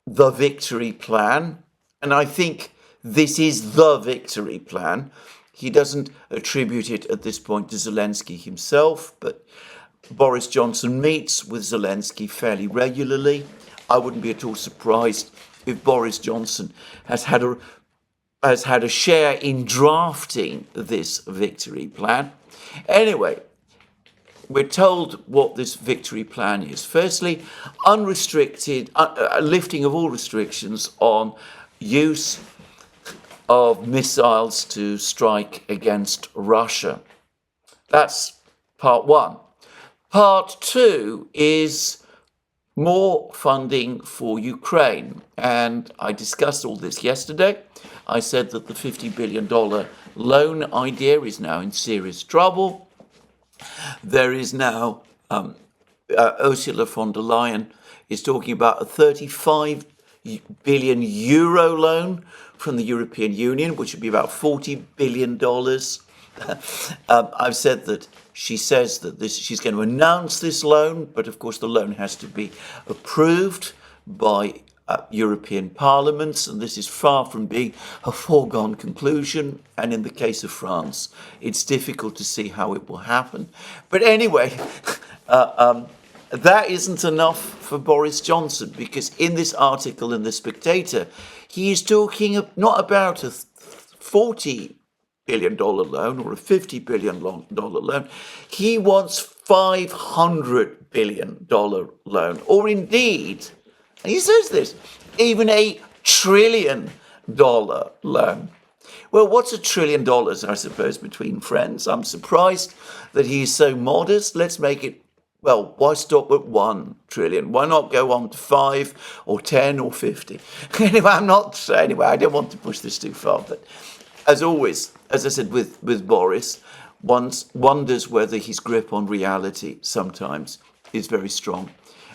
A: the victory plan, and I think this is the victory plan. He doesn't attribute it at this point to Zelensky himself, but Boris Johnson meets with Zelensky fairly regularly. I wouldn't be at all surprised if Boris Johnson has had a share in drafting this victory plan. Anyway, we're told what this victory plan is. Firstly, unrestricted lifting of all restrictions on use of missiles to strike against Russia. That's part one. Part two is more funding for Ukraine. And I discussed all this yesterday. I said that the $50 billion loan idea is now in serious trouble. There is now, Ursula von der Leyen is talking about a 35 billion euro loan from the European Union, which would be about $40 billion. I've said that she says that she's going to announce this loan, but of course the loan has to be approved by European parliaments, and this is far from being a foregone conclusion. And in the case of France, it's difficult to see how it will happen. But anyway, that isn't enough for Boris Johnson, because in this article in The Spectator, he is talking not about a $40 billion loan or a $50 billion loan. He wants $500 billion loan, or indeed, and he says this, even $1 trillion loan. Well, what's $1 trillion, I suppose, between friends? I'm surprised that he's so modest. Let's make it, well, why stop at 1 trillion? Why not go on to 5 or 10 or 50? Anyway, I don't want to push this too far, but as always, as I said with Boris, one wonders whether his grip on reality sometimes is very strong.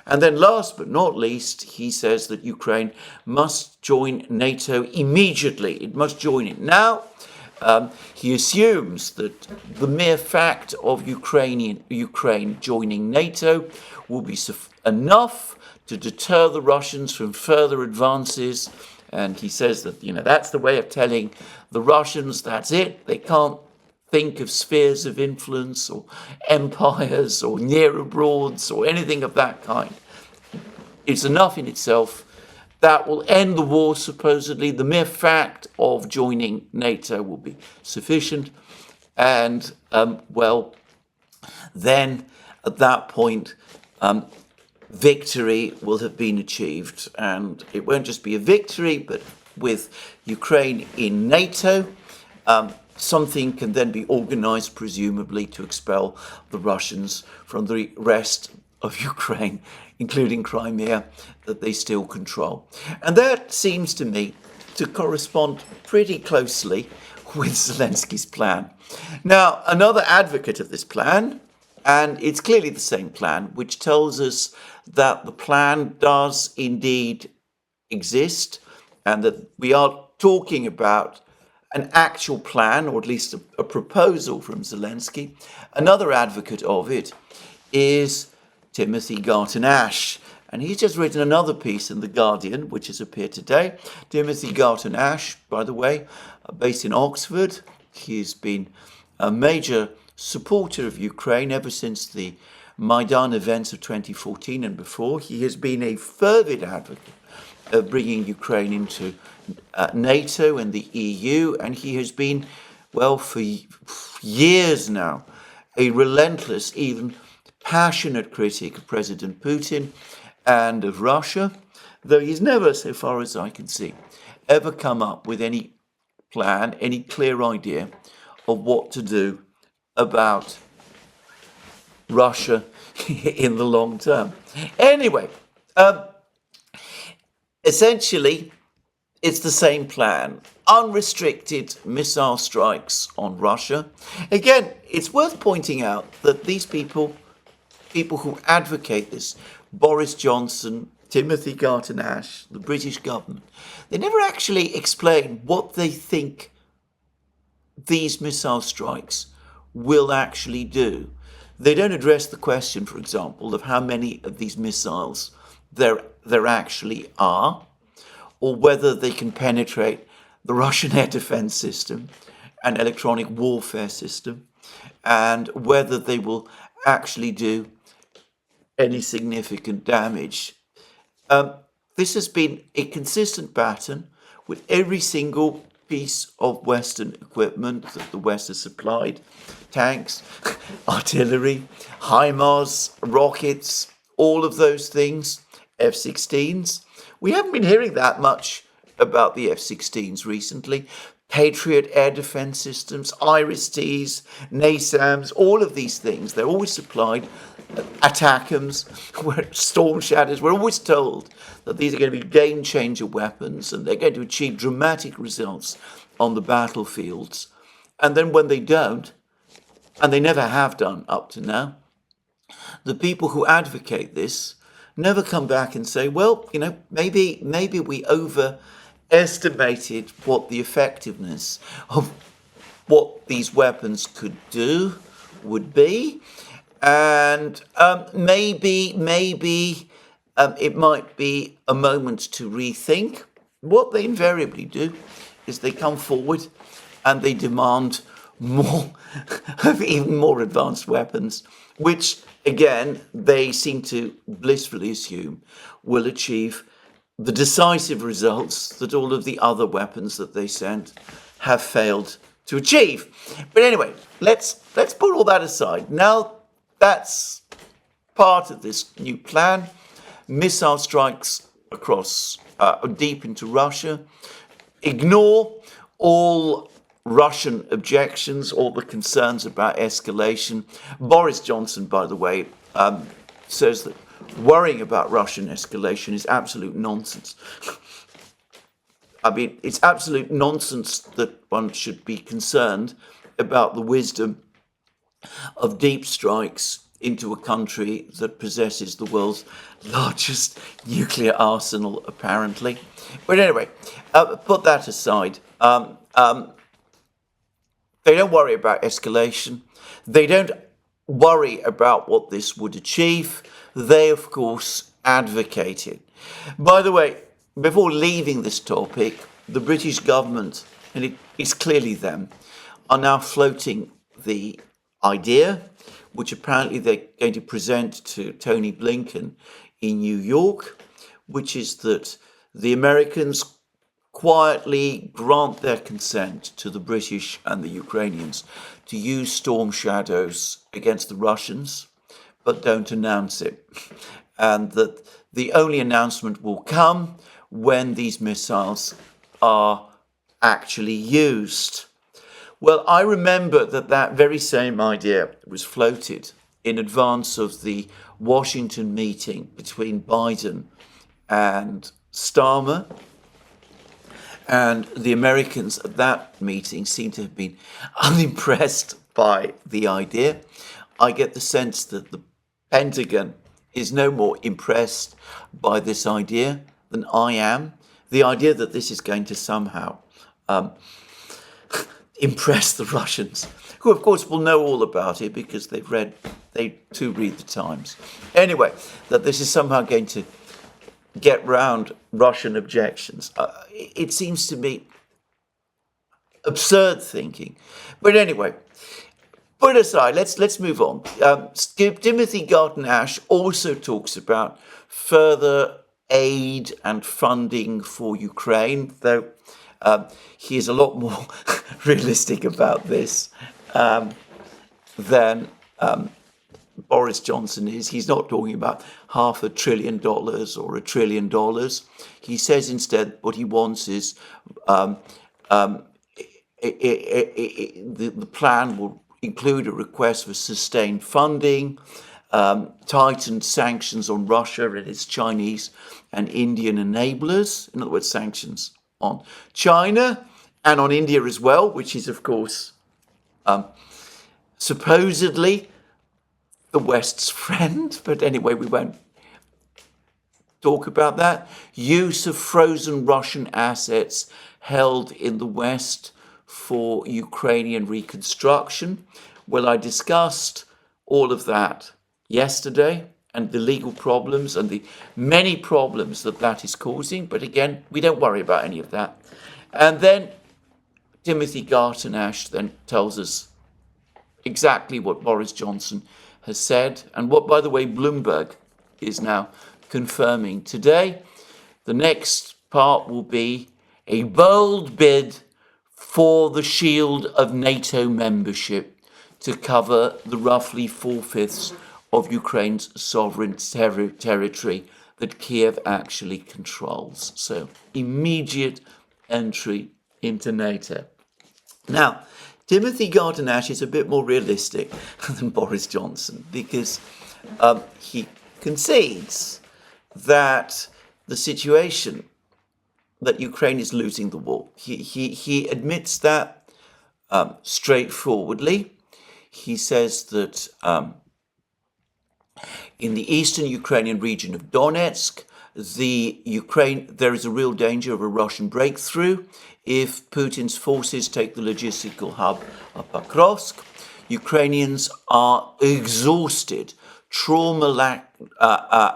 A: And then last but not least, he says that Ukraine must join NATO immediately. It must join it now. He assumes that the mere fact of Ukraine joining NATO will be enough to deter the Russians from further advances. And he says that, that's the way of telling the Russians that's it. They can't think of spheres of influence or empires or near abroads or anything of that kind. It's enough in itself. That will end the war, supposedly. The mere fact of joining NATO will be sufficient. And, then at that point, victory will have been achieved. And it won't just be a victory, but with Ukraine in NATO, something can then be organized, presumably, to expel the Russians from the rest of Ukraine, including Crimea, that they still control. And that seems to me to correspond pretty closely with Zelensky's plan. Now, another advocate of this plan, and it's clearly the same plan, which tells us that the plan does indeed exist, and that we are talking about an actual plan, or at least a proposal from Zelensky. Another advocate of it is Timothy Garton-Ash. And he's just written another piece in The Guardian, which has appeared today. Timothy Garton-Ash, by the way, based in Oxford. He's been a major supporter of Ukraine ever since the Maidan events of 2014 and before. He has been a fervid advocate of bringing Ukraine into NATO and the EU, and he has been, for years now, a relentless, even passionate critic of President Putin and of Russia, though he's never, so far as I can see, ever come up with any plan, any clear idea of what to do about Russia in the long term. Anyway, essentially, it's the same plan. Unrestricted missile strikes on Russia. Again, it's worth pointing out that these people who advocate this, Boris Johnson, Timothy Garton-Ash, the British government, they never actually explain what they think these missile strikes will actually do. They don't address the question, for example, of how many of these missiles there actually are, or whether they can penetrate the Russian air defense system and electronic warfare system, and whether they will actually do any significant damage. This has been a consistent pattern with every single piece of Western equipment that the West has supplied. Tanks, artillery, HIMARS, rockets, all of those things, F-16s. We haven't been hearing that much about the F-16s recently, Patriot air defense systems, Iris-Ts, NASAMS, all of these things, they're always supplied. ATACMS, Storm Shadows, we're always told that these are going to be game-changer weapons and they're going to achieve dramatic results on the battlefields. And then when they don't, and they never have done up to now, the people who advocate this never come back and say, well, maybe we overestimated what the effectiveness of what these weapons could do would be. And maybe it might be a moment to rethink. What they invariably do is they come forward and they demand more, even more advanced weapons, which, again, they seem to blissfully assume will achieve the decisive results that all of the other weapons that they sent have failed to achieve. But anyway, let's put all that aside. Now, that's part of this new plan. Missile strikes across, deep into Russia. Ignore all Russian objections, all the concerns about escalation. Boris Johnson, by the way, says that worrying about Russian escalation is absolute nonsense. I mean, it's absolute nonsense that one should be concerned about the wisdom of deep strikes into a country that possesses the world's largest nuclear arsenal, apparently. But anyway, put that aside. They don't worry about escalation. They don't worry about what this would achieve. They, of course, advocate it. By the way, before leaving this topic, the British government, and it's clearly them, are now floating the idea, which apparently they're going to present to Tony Blinken in New York, which is that the Americans quietly grant their consent to the British and the Ukrainians to use Storm Shadows against the Russians, but don't announce it. And that the only announcement will come when these missiles are actually used. Well, I remember that very same idea was floated in advance of the Washington meeting between Biden and Starmer. And the Americans at that meeting seem to have been unimpressed by the idea. I get the sense that the Pentagon is no more impressed by this idea than I am. The idea that this is going to somehow impress the Russians, who of course will know all about it because they too read the Times. Anyway, that this is somehow going to get round Russian objections. It seems to me absurd thinking. But anyway, put aside, let's move on. Timothy Garton-Ash also talks about further aid and funding for Ukraine, though he is a lot more realistic about this than Boris Johnson is. He's not talking about $500 billion or $1 trillion. He says instead what he wants is the plan will include a request for sustained funding, tightened sanctions on Russia and its Chinese and Indian enablers, in other words, sanctions on China and on India as well, which is, of course, supposedly the West's friend. But anyway, we won't talk about that. Use of frozen Russian assets held in the West for Ukrainian reconstruction. Well, I discussed all of that yesterday and the legal problems and the many problems that is causing. But again, we don't worry about any of that. And then Timothy Garton-Ash then tells us exactly what Boris Johnson has said and what, by the way, Bloomberg is now confirming today. The next part will be a bold bid for the shield of NATO membership to cover the roughly 4/5 of Ukraine's sovereign territory that Kiev actually controls. So immediate entry into NATO. Now, Timothy Garton-Ash is a bit more realistic than Boris Johnson because he concedes that the situation that Ukraine is losing the war. He admits that straightforwardly. He says that in the eastern Ukrainian region of Donetsk, there is a real danger of a Russian breakthrough if Putin's forces take the logistical hub of Pokrovsk. Ukrainians are exhausted. Trauma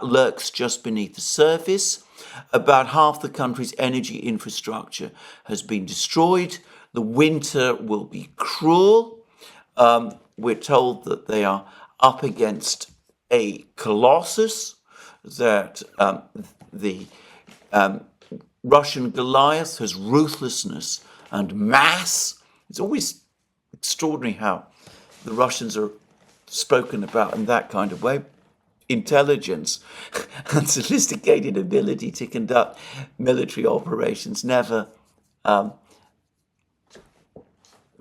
A: lurks just beneath the surface. About half the country's energy infrastructure has been destroyed. The winter will be cruel. We're told that they are up against a colossus, that the Russian Goliath has ruthlessness and mass. It's always extraordinary how the Russians are spoken about in that kind of way. Intelligence and sophisticated ability to conduct military operations never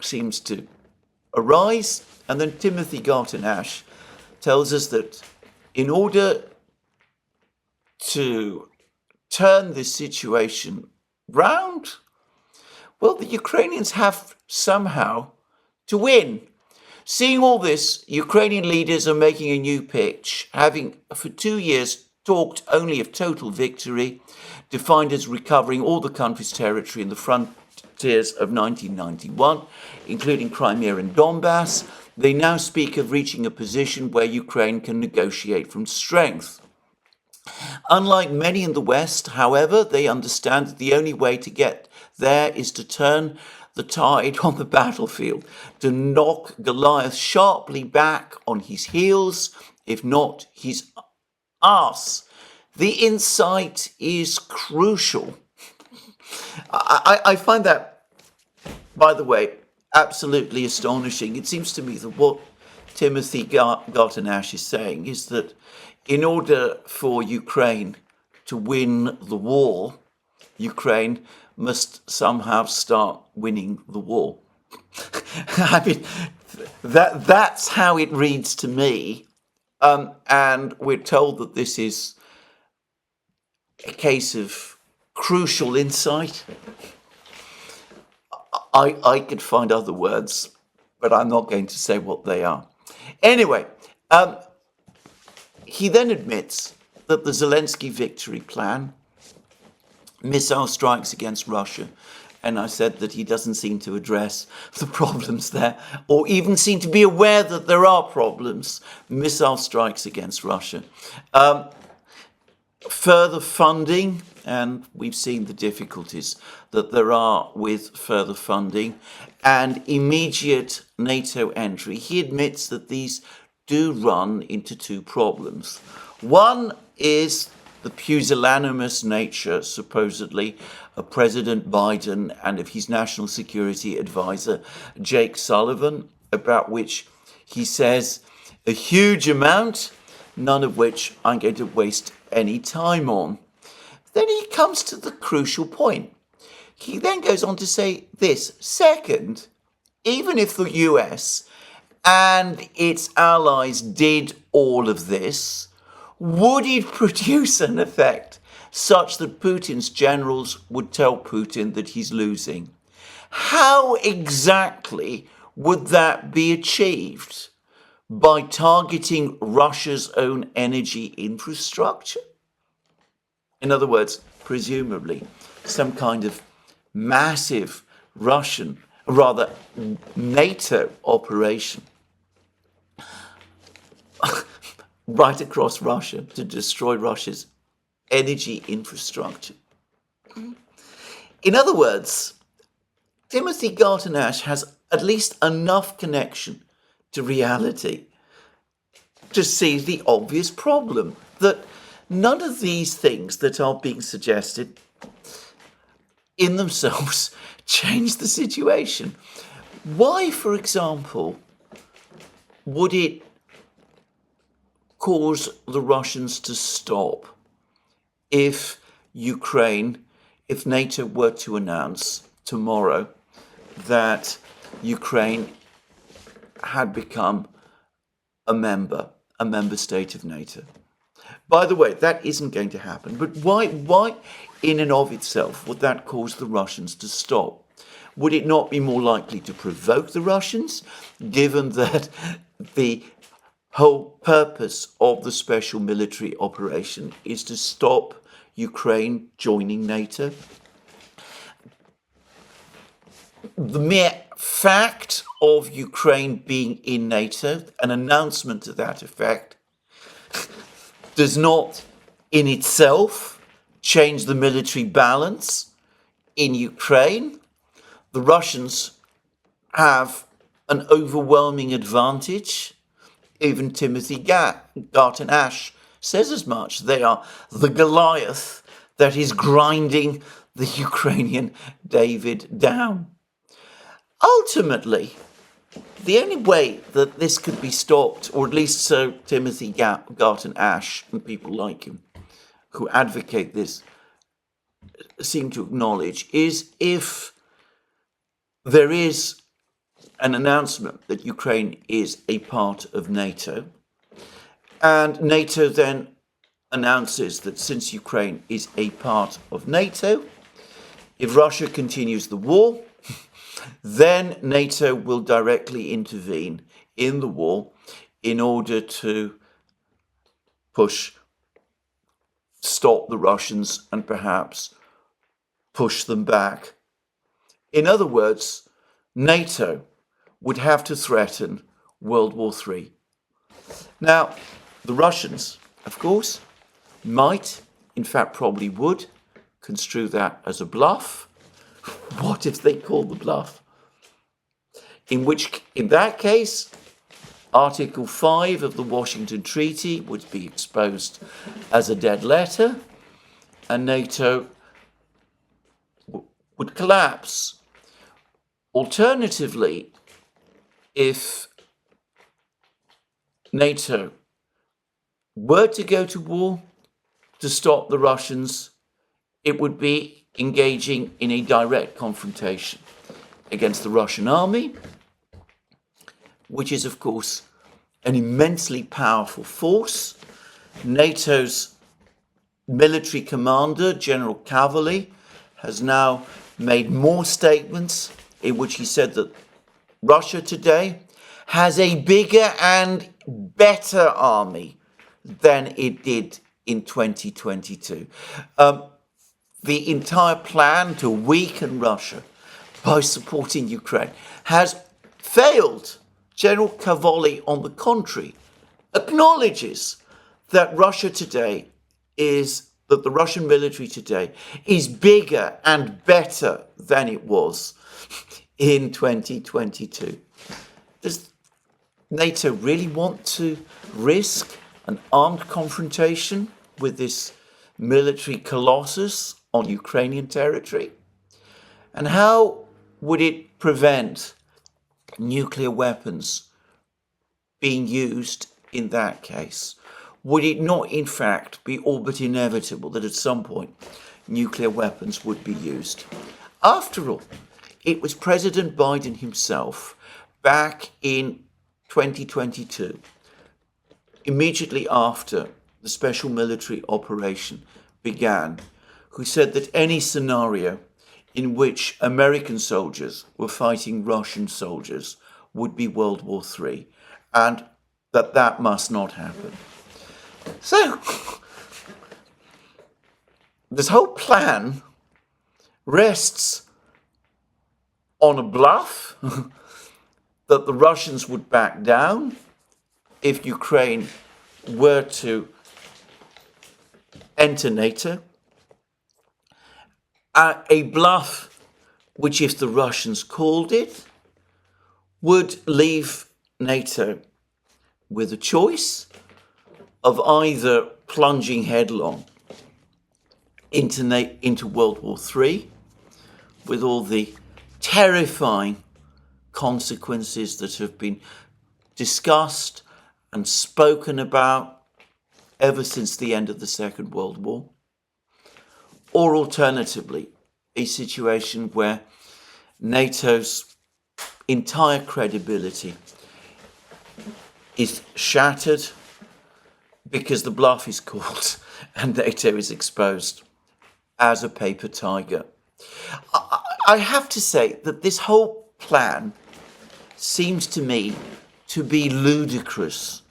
A: seems to arise. And then Timothy Garton-Ash tells us that in order to turn this situation round, well, the Ukrainians have somehow to win. Seeing all this, Ukrainian leaders are making a new pitch, having for 2 years talked only of total victory, defined as recovering all the country's territory in the frontiers of 1991, including Crimea and Donbass. They now speak of reaching a position where Ukraine can negotiate from strength. Unlike many in the West, however, they understand that the only way to get there is to turn the tide on the battlefield, to knock Goliath sharply back on his heels, if not his arse. The insight is crucial. I find that, by the way, absolutely astonishing. It seems to me that what Timothy Garton-Ash is saying is that in order for Ukraine to win the war, Ukraine must somehow start winning the war. I mean, that's how it reads to me. And we're told that this is a case of crucial insight. I could find other words, but I'm not going to say what they are. Anyway, he then admits that the Zelensky victory plan, missile strikes against Russia, and I said that he doesn't seem to address the problems there, or even seem to be aware that there are problems, missile strikes against Russia. Further funding, and we've seen the difficulties that there are with further funding, and immediate NATO entry. He admits that these do run into two problems. One is the pusillanimous nature, supposedly, of President Biden and of his national security advisor, Jake Sullivan, about which he says a huge amount, none of which I'm going to waste any time on. Then he comes to the crucial point. He then goes on to say this: second, even if the US and its allies did all of this, would it produce an effect such that Putin's generals would tell Putin that he's losing? How exactly would that be achieved? By targeting Russia's own energy infrastructure? In other words, presumably, some kind of massive Russian, rather NATO operation right across Russia to destroy Russia's energy infrastructure. In other words, Timothy Garton-Ash has at least enough connection to reality to see the obvious problem, that none of these things that are being suggested in themselves change the situation. Why, for example, would it cause the Russians to stop if NATO were to announce tomorrow that Ukraine had become a member state of NATO. By the way, that isn't going to happen. But why in and of itself would that cause the Russians to stop? Would it not be more likely to provoke the Russians, given that the whole purpose of the special military operation is to stop Ukraine joining NATO? The mere fact of Ukraine being in NATO, an announcement to that effect, does not in itself change the military balance in Ukraine. The Russians have an overwhelming advantage. Even Timothy Garton Ash says as much. They are the Goliath that is grinding the Ukrainian David down. Ultimately, the only way that this could be stopped, or at least so Timothy Garton Ash and people like him who advocate this seem to acknowledge, is if there is an announcement that Ukraine is a part of NATO, and NATO then announces that since Ukraine is a part of NATO, if Russia continues the war, then NATO will directly intervene in the war in order to stop the Russians and perhaps push them back. In other words, NATO would have to threaten World War III. Now, the Russians, of course, might, in fact probably would, construe that as a bluff. What if they call the bluff? In that case, Article 5 of the Washington Treaty would be exposed as a dead letter, and NATO would collapse. Alternatively, if NATO were to go to war to stop the Russians, it would be engaging in a direct confrontation against the Russian army, which is, of course, an immensely powerful force. NATO's military commander, General Cavalli, has now made more statements in which he said that Russia today has a bigger and better army than it did in 2022. The entire plan to weaken Russia by supporting Ukraine has failed. General Cavalli, on the contrary, acknowledges that the Russian military today is bigger and better than it was in 2022. Does NATO really want to risk an armed confrontation with this military colossus on Ukrainian territory? And how would it prevent nuclear weapons being used in that case? Would it not, in fact, be all but inevitable that at some point nuclear weapons would be used? After all, it was President Biden himself back in 2022, immediately after the special military operation began, who said that any scenario in which American soldiers were fighting Russian soldiers would be World War III, and that must not happen. So, this whole plan rests on a bluff that the Russians would back down if Ukraine were to enter NATO, a bluff which, if the Russians called it, would leave NATO with a choice of either plunging headlong into World War III, with all the terrifying consequences that have been discussed and spoken about ever since the end of the Second World War, or alternatively, a situation where NATO's entire credibility is shattered because the bluff is called and NATO is exposed as a paper tiger. I have to say that this whole plan seems to me to be ludicrous.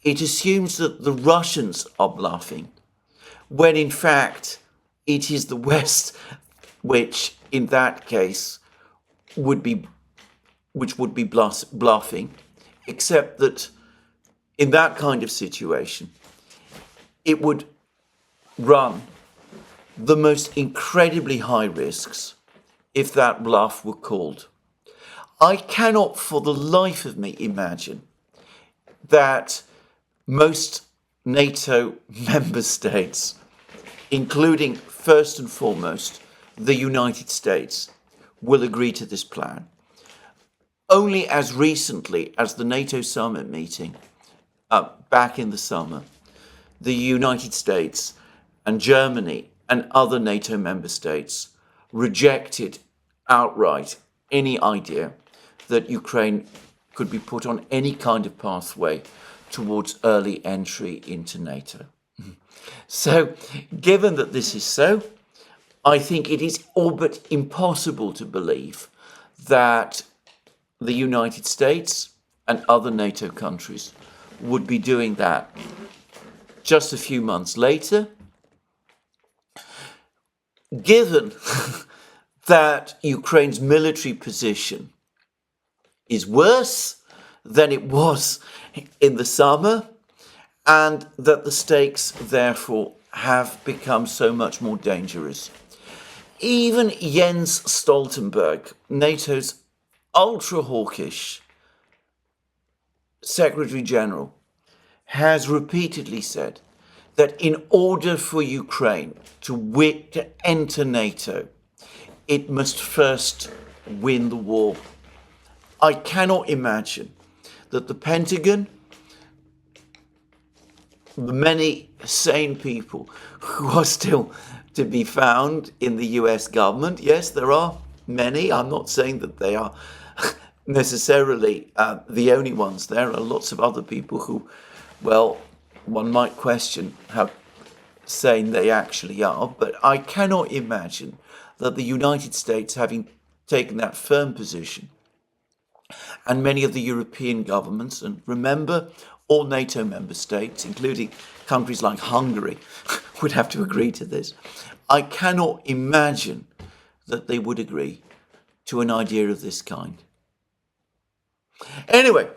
A: It assumes that the Russians are bluffing, when in fact it is the West which, in that case, would be bluffing, except that in that kind of situation, it would run the most incredibly high risks if that bluff were called. I cannot for the life of me imagine that most NATO member states, including first and foremost the United States, will agree to this plan. Only as recently as the NATO summit meeting back in the summer, the United States and Germany and other NATO member states rejected outright any idea that Ukraine could be put on any kind of pathway towards early entry into NATO. So, given that this is so, I think it is all but impossible to believe that the United States and other NATO countries would be doing that just a few months later, given that Ukraine's military position is worse than it was in the summer, and that the stakes, therefore, have become so much more dangerous. Even Jens Stoltenberg, NATO's ultra-hawkish Secretary General, has repeatedly said that in order for Ukraine to enter NATO, it must first win the war. I cannot imagine that the Pentagon, the many sane people who are still to be found in the US government, yes, there are many, I'm not saying that they are necessarily the only ones. There are lots of other people who, well, one might question how sane they actually are, but I cannot imagine that the United States, having taken that firm position, and many of the European governments, and remember, all NATO member states, including countries like Hungary, would have to agree to this. I cannot imagine that they would agree to an idea of this kind. Anyway,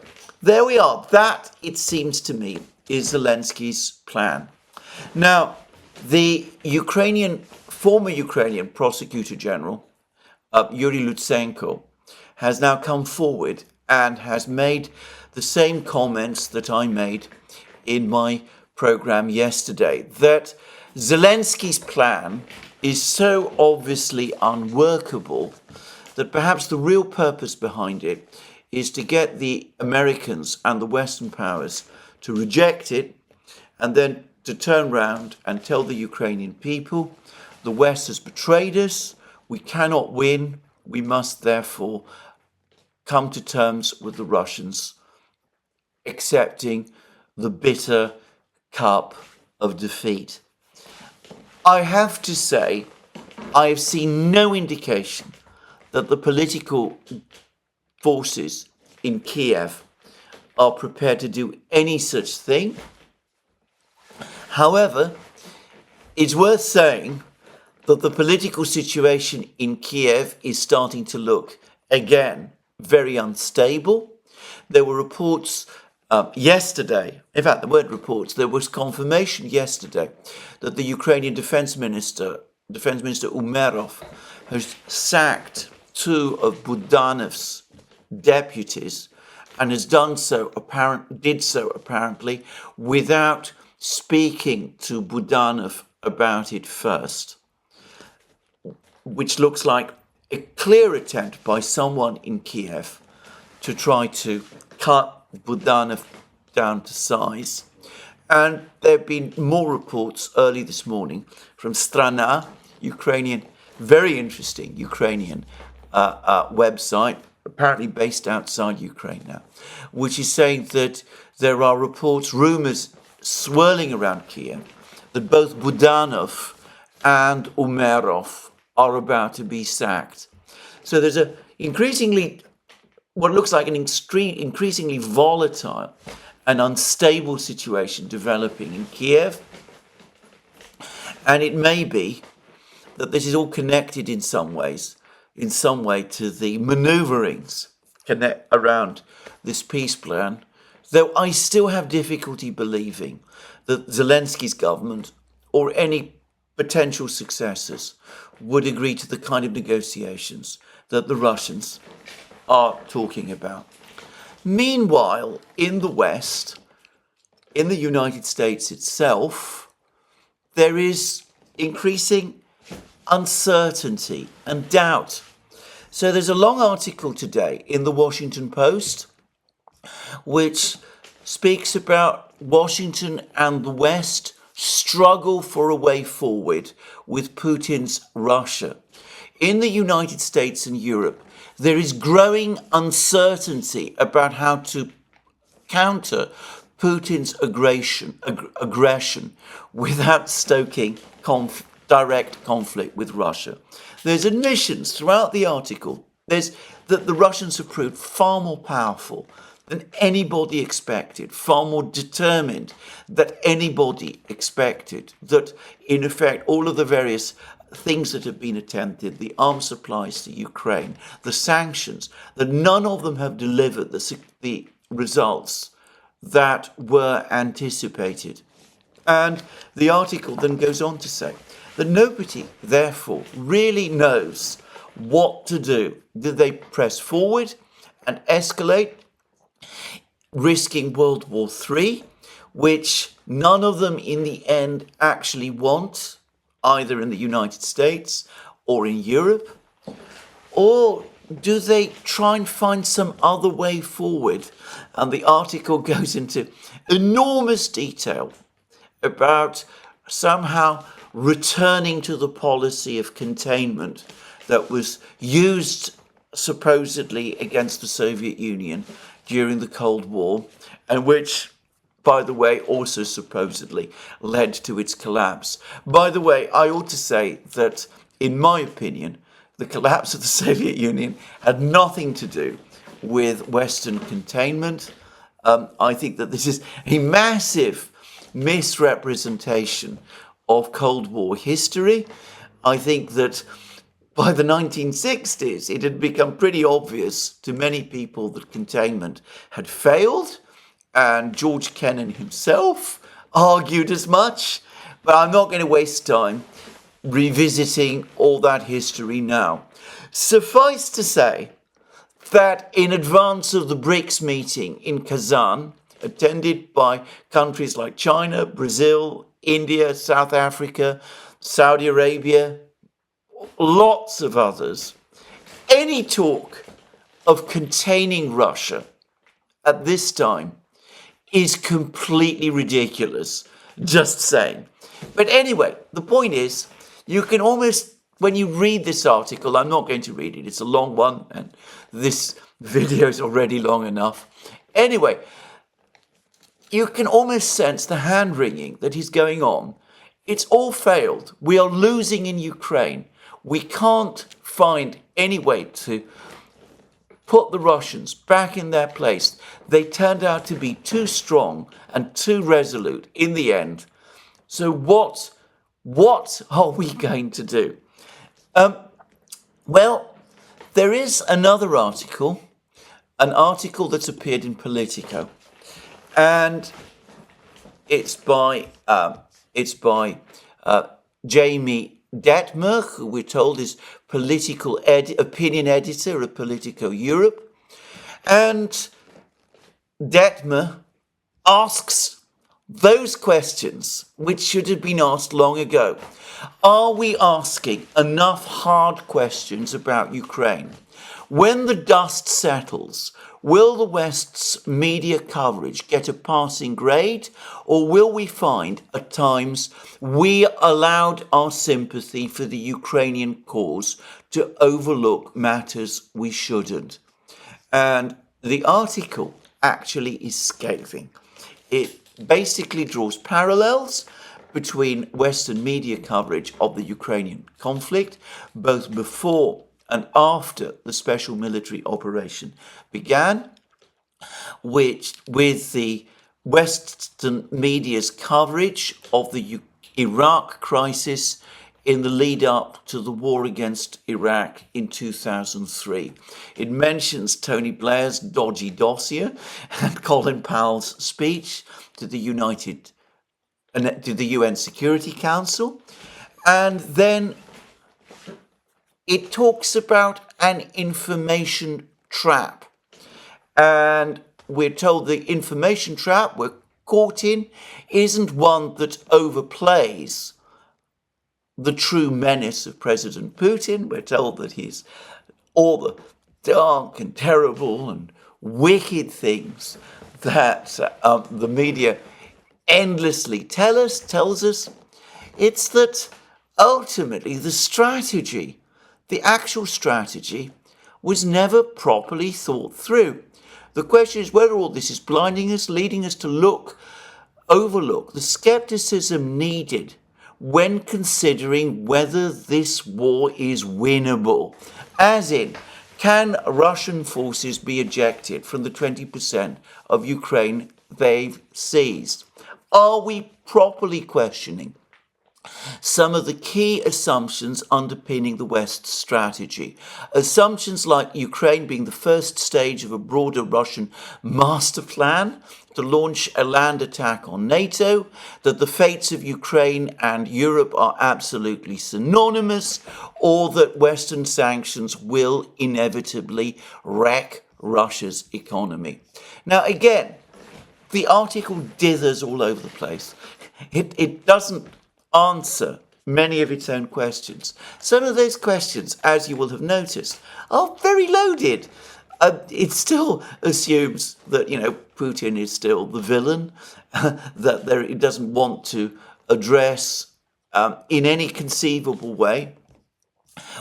A: there we are. That, it seems to me, is Zelensky's plan. Now, the former Ukrainian Prosecutor General, Yuri Lutsenko, has now come forward and has made the same comments that I made in my program yesterday, that Zelensky's plan is so obviously unworkable that perhaps the real purpose behind it is to get the Americans and the Western powers to reject it, and then to turn round and tell the Ukrainian people, the West has betrayed us, we cannot win, we must therefore come to terms with the Russians, accepting the bitter cup of defeat. I have to say, I have seen no indication that the political forces in Kiev are prepared to do any such thing. However, it's worth saying that the political situation in Kiev is starting to look, again, very unstable. There were reports yesterday, in fact, there weren't reports, there was confirmation yesterday that the Ukrainian Defense Minister Umerov, has sacked two of Budanov's deputies and has did so apparently without speaking to Budanov about it first, which looks like a clear attempt by someone in Kiev to try to cut Budanov down to size. And there have been more reports early this morning from Strana, Ukrainian, very interesting Ukrainian website apparently based outside Ukraine now, which is saying that there are reports, rumors swirling around Kiev that both Budanov and Umerov are about to be sacked. So there's a what looks like an increasingly volatile and unstable situation developing in Kiev. And it may be that this is all connected in some way to the maneuverings around this peace plan, though I still have difficulty believing that Zelensky's government or any potential successors would agree to the kind of negotiations that the Russians are talking about. Meanwhile, in the West, in the United States itself, there is increasing uncertainty and doubt. So there's a long article today in the Washington Post which speaks about Washington and the West struggle for a way forward with Putin's Russia. In the United States and Europe, there is growing uncertainty about how to counter Putin's aggression without stoking direct conflict with Russia. There's admissions throughout the article that the Russians have proved far more powerful than anybody expected, far more determined than anybody expected, that in effect all of the various things that have been attempted, the arms supplies to Ukraine, the sanctions, that none of them have delivered the results that were anticipated. And the article then goes on to say that nobody, therefore, really knows what to do. Do they press forward and escalate, risking World War III, which none of them in the end actually want, either in the United States or in Europe? Or do they try and find some other way forward? And the article goes into enormous detail about somehow returning to the policy of containment that was used supposedly against the Soviet Union during the Cold War, and which, by the way, also supposedly led to its collapse. By the way, I ought to say that, in my opinion, the collapse of the Soviet Union had nothing to do with Western containment. I think that this is a massive misrepresentation of Cold War history. I think that by the 1960s, it had become pretty obvious to many people that containment had failed, and George Kennan himself argued as much. But I'm not going to waste time revisiting all that history now. Suffice to say that in advance of the BRICS meeting in Kazan, attended by countries like China, Brazil, India, South Africa, Saudi Arabia, lots of others, any talk of containing Russia at this time is completely ridiculous, just saying. But anyway, the point is, you can almost, when you read this article, I'm not going to read it, it's a long one, and this video is already long enough. Anyway, you can almost sense the hand-wringing that is going on. It's all failed. We are losing in Ukraine. We can't find any way to put the Russians back in their place. They turned out to be too strong and too resolute in the end. So what are we going to do? Well, there is another article, an article that's appeared in Politico, and it's by Jamie Detmer, who we're told is political opinion editor of Politico Europe. And Detmer asks those questions which should have been asked long ago. Are we asking enough hard questions about Ukraine? When the dust settles, will the West's media coverage get a passing grade, or will we find at times we allowed our sympathy for the Ukrainian cause to overlook matters we shouldn't? And the article actually is scathing. It basically draws parallels between Western media coverage of the Ukrainian conflict, both before and after the special military operation began, which with the Western media's coverage of the Iraq crisis in the lead up to the war against Iraq in 2003. It mentions Tony Blair's dodgy dossier and Colin Powell's speech to the UN Security Council. And then it talks about an information trap. And we're told the information trap we're caught in isn't one that overplays the true menace of President Putin. We're told that he's all the dark and terrible and wicked things that the media endlessly tells us. It's that ultimately the actual strategy, was never properly thought through. The question is whether all this is blinding us, leading us to overlook the skepticism needed when considering whether this war is winnable. As in, can Russian forces be ejected from the 20% of Ukraine they've seized? Are we properly questioning some of the key assumptions underpinning the West's strategy? Assumptions like Ukraine being the first stage of a broader Russian master plan to launch a land attack on NATO, that the fates of Ukraine and Europe are absolutely synonymous, or that Western sanctions will inevitably wreck Russia's economy. Now, again, the article dithers all over the place. It doesn't answer many of its own questions. Some of those questions, as you will have noticed, are very loaded. It still assumes that, Putin is still the villain, that it doesn't want to address in any conceivable way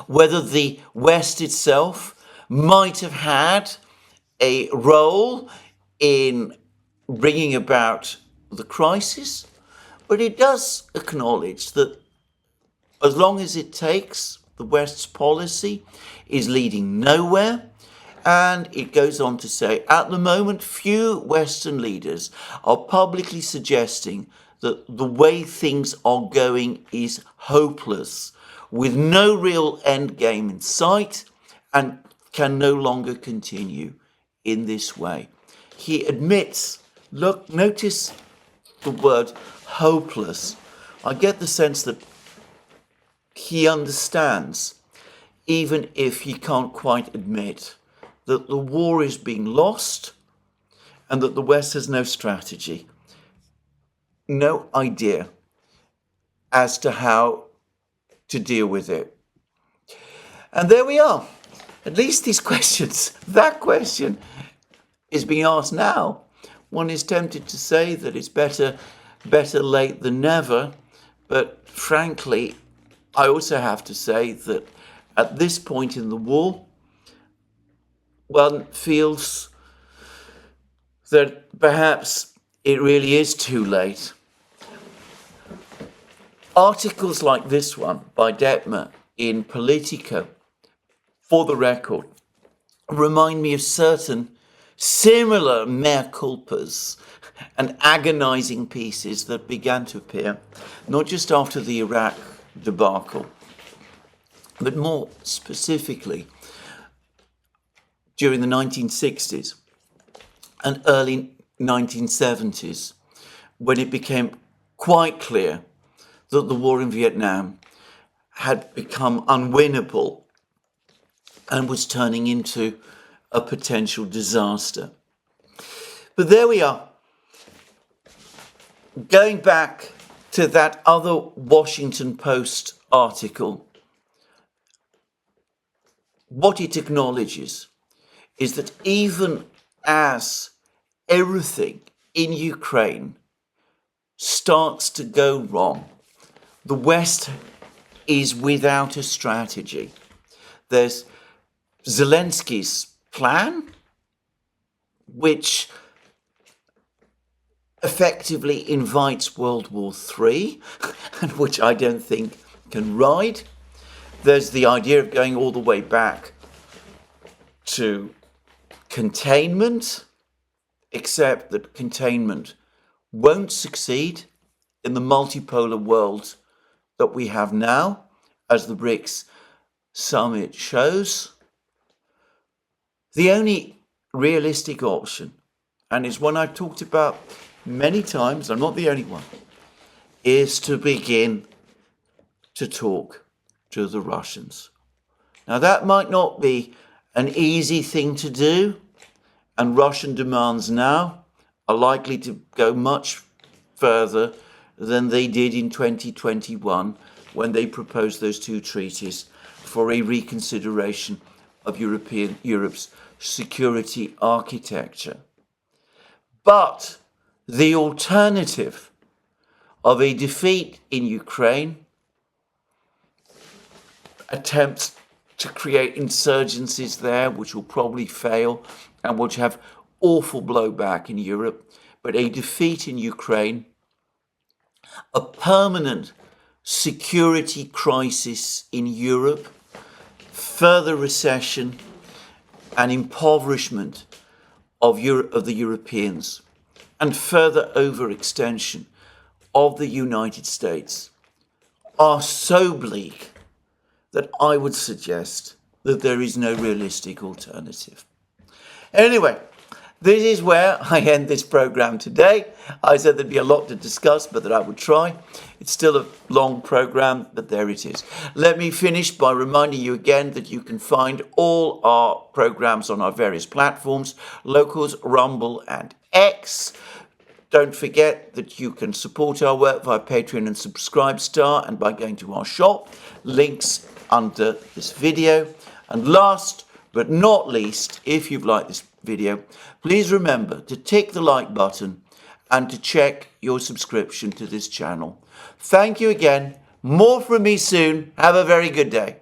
A: whether the West itself might have had a role in bringing about the crisis. But it does acknowledge that as long as it takes, the West's policy is leading nowhere. And it goes on to say, at the moment, few Western leaders are publicly suggesting that the way things are going is hopeless, with no real end game in sight, and can no longer continue in this way. He admits, look, notice the word hopeless. I get the sense that he understands, even if he can't quite admit, that the war is being lost and that the West has no strategy, no idea as to how to deal with it. And there we are. At least these questions, that question is being asked now. One is tempted to say that it's better late than never, but frankly, I also have to say that at this point in the war, one feels that perhaps it really is too late. Articles like this one by Detmer in Politico, for the record, remind me of certain similar mea culpas and agonizing pieces that began to appear, not just after the Iraq debacle, but more specifically during the 1960s and early 1970s, when it became quite clear that the war in Vietnam had become unwinnable and was turning into a potential disaster. But there we are. Going back to that other Washington Post article, what it acknowledges is that even as everything in Ukraine starts to go wrong, the West is without a strategy. There's Zelensky's plan, which effectively invites World War III, and which I don't think can ride. There's the idea of going all the way back to containment, except that containment won't succeed in the multipolar world that we have now, as the BRICS summit shows. The only realistic option, and it's one I've talked about many times, I'm not the only one, is to begin to talk to the Russians. Now, that might not be an easy thing to do, and Russian demands now are likely to go much further than they did in 2021 when they proposed those two treaties for a reconsideration of Europe's security architecture. But the alternative of a defeat in Ukraine, attempts to create insurgencies there, which will probably fail and which have awful blowback in Europe, but a defeat in Ukraine, a permanent security crisis in Europe, further recession and impoverishment of the Europeans, and further overextension of the United States are so bleak that I would suggest that there is no realistic alternative. Anyway, this is where I end this program today. I said there'd be a lot to discuss, but that I would try. It's still a long program, but there it is. Let me finish by reminding you again that you can find all our programs on our various platforms, Locals, Rumble and X. Don't forget that you can support our work via Patreon and Subscribestar and by going to our shop. Links under this video. And last but not least, if you've liked this video, please remember to tick the like button and to check your subscription to this channel. Thank you again. More from me soon. Have a very good day.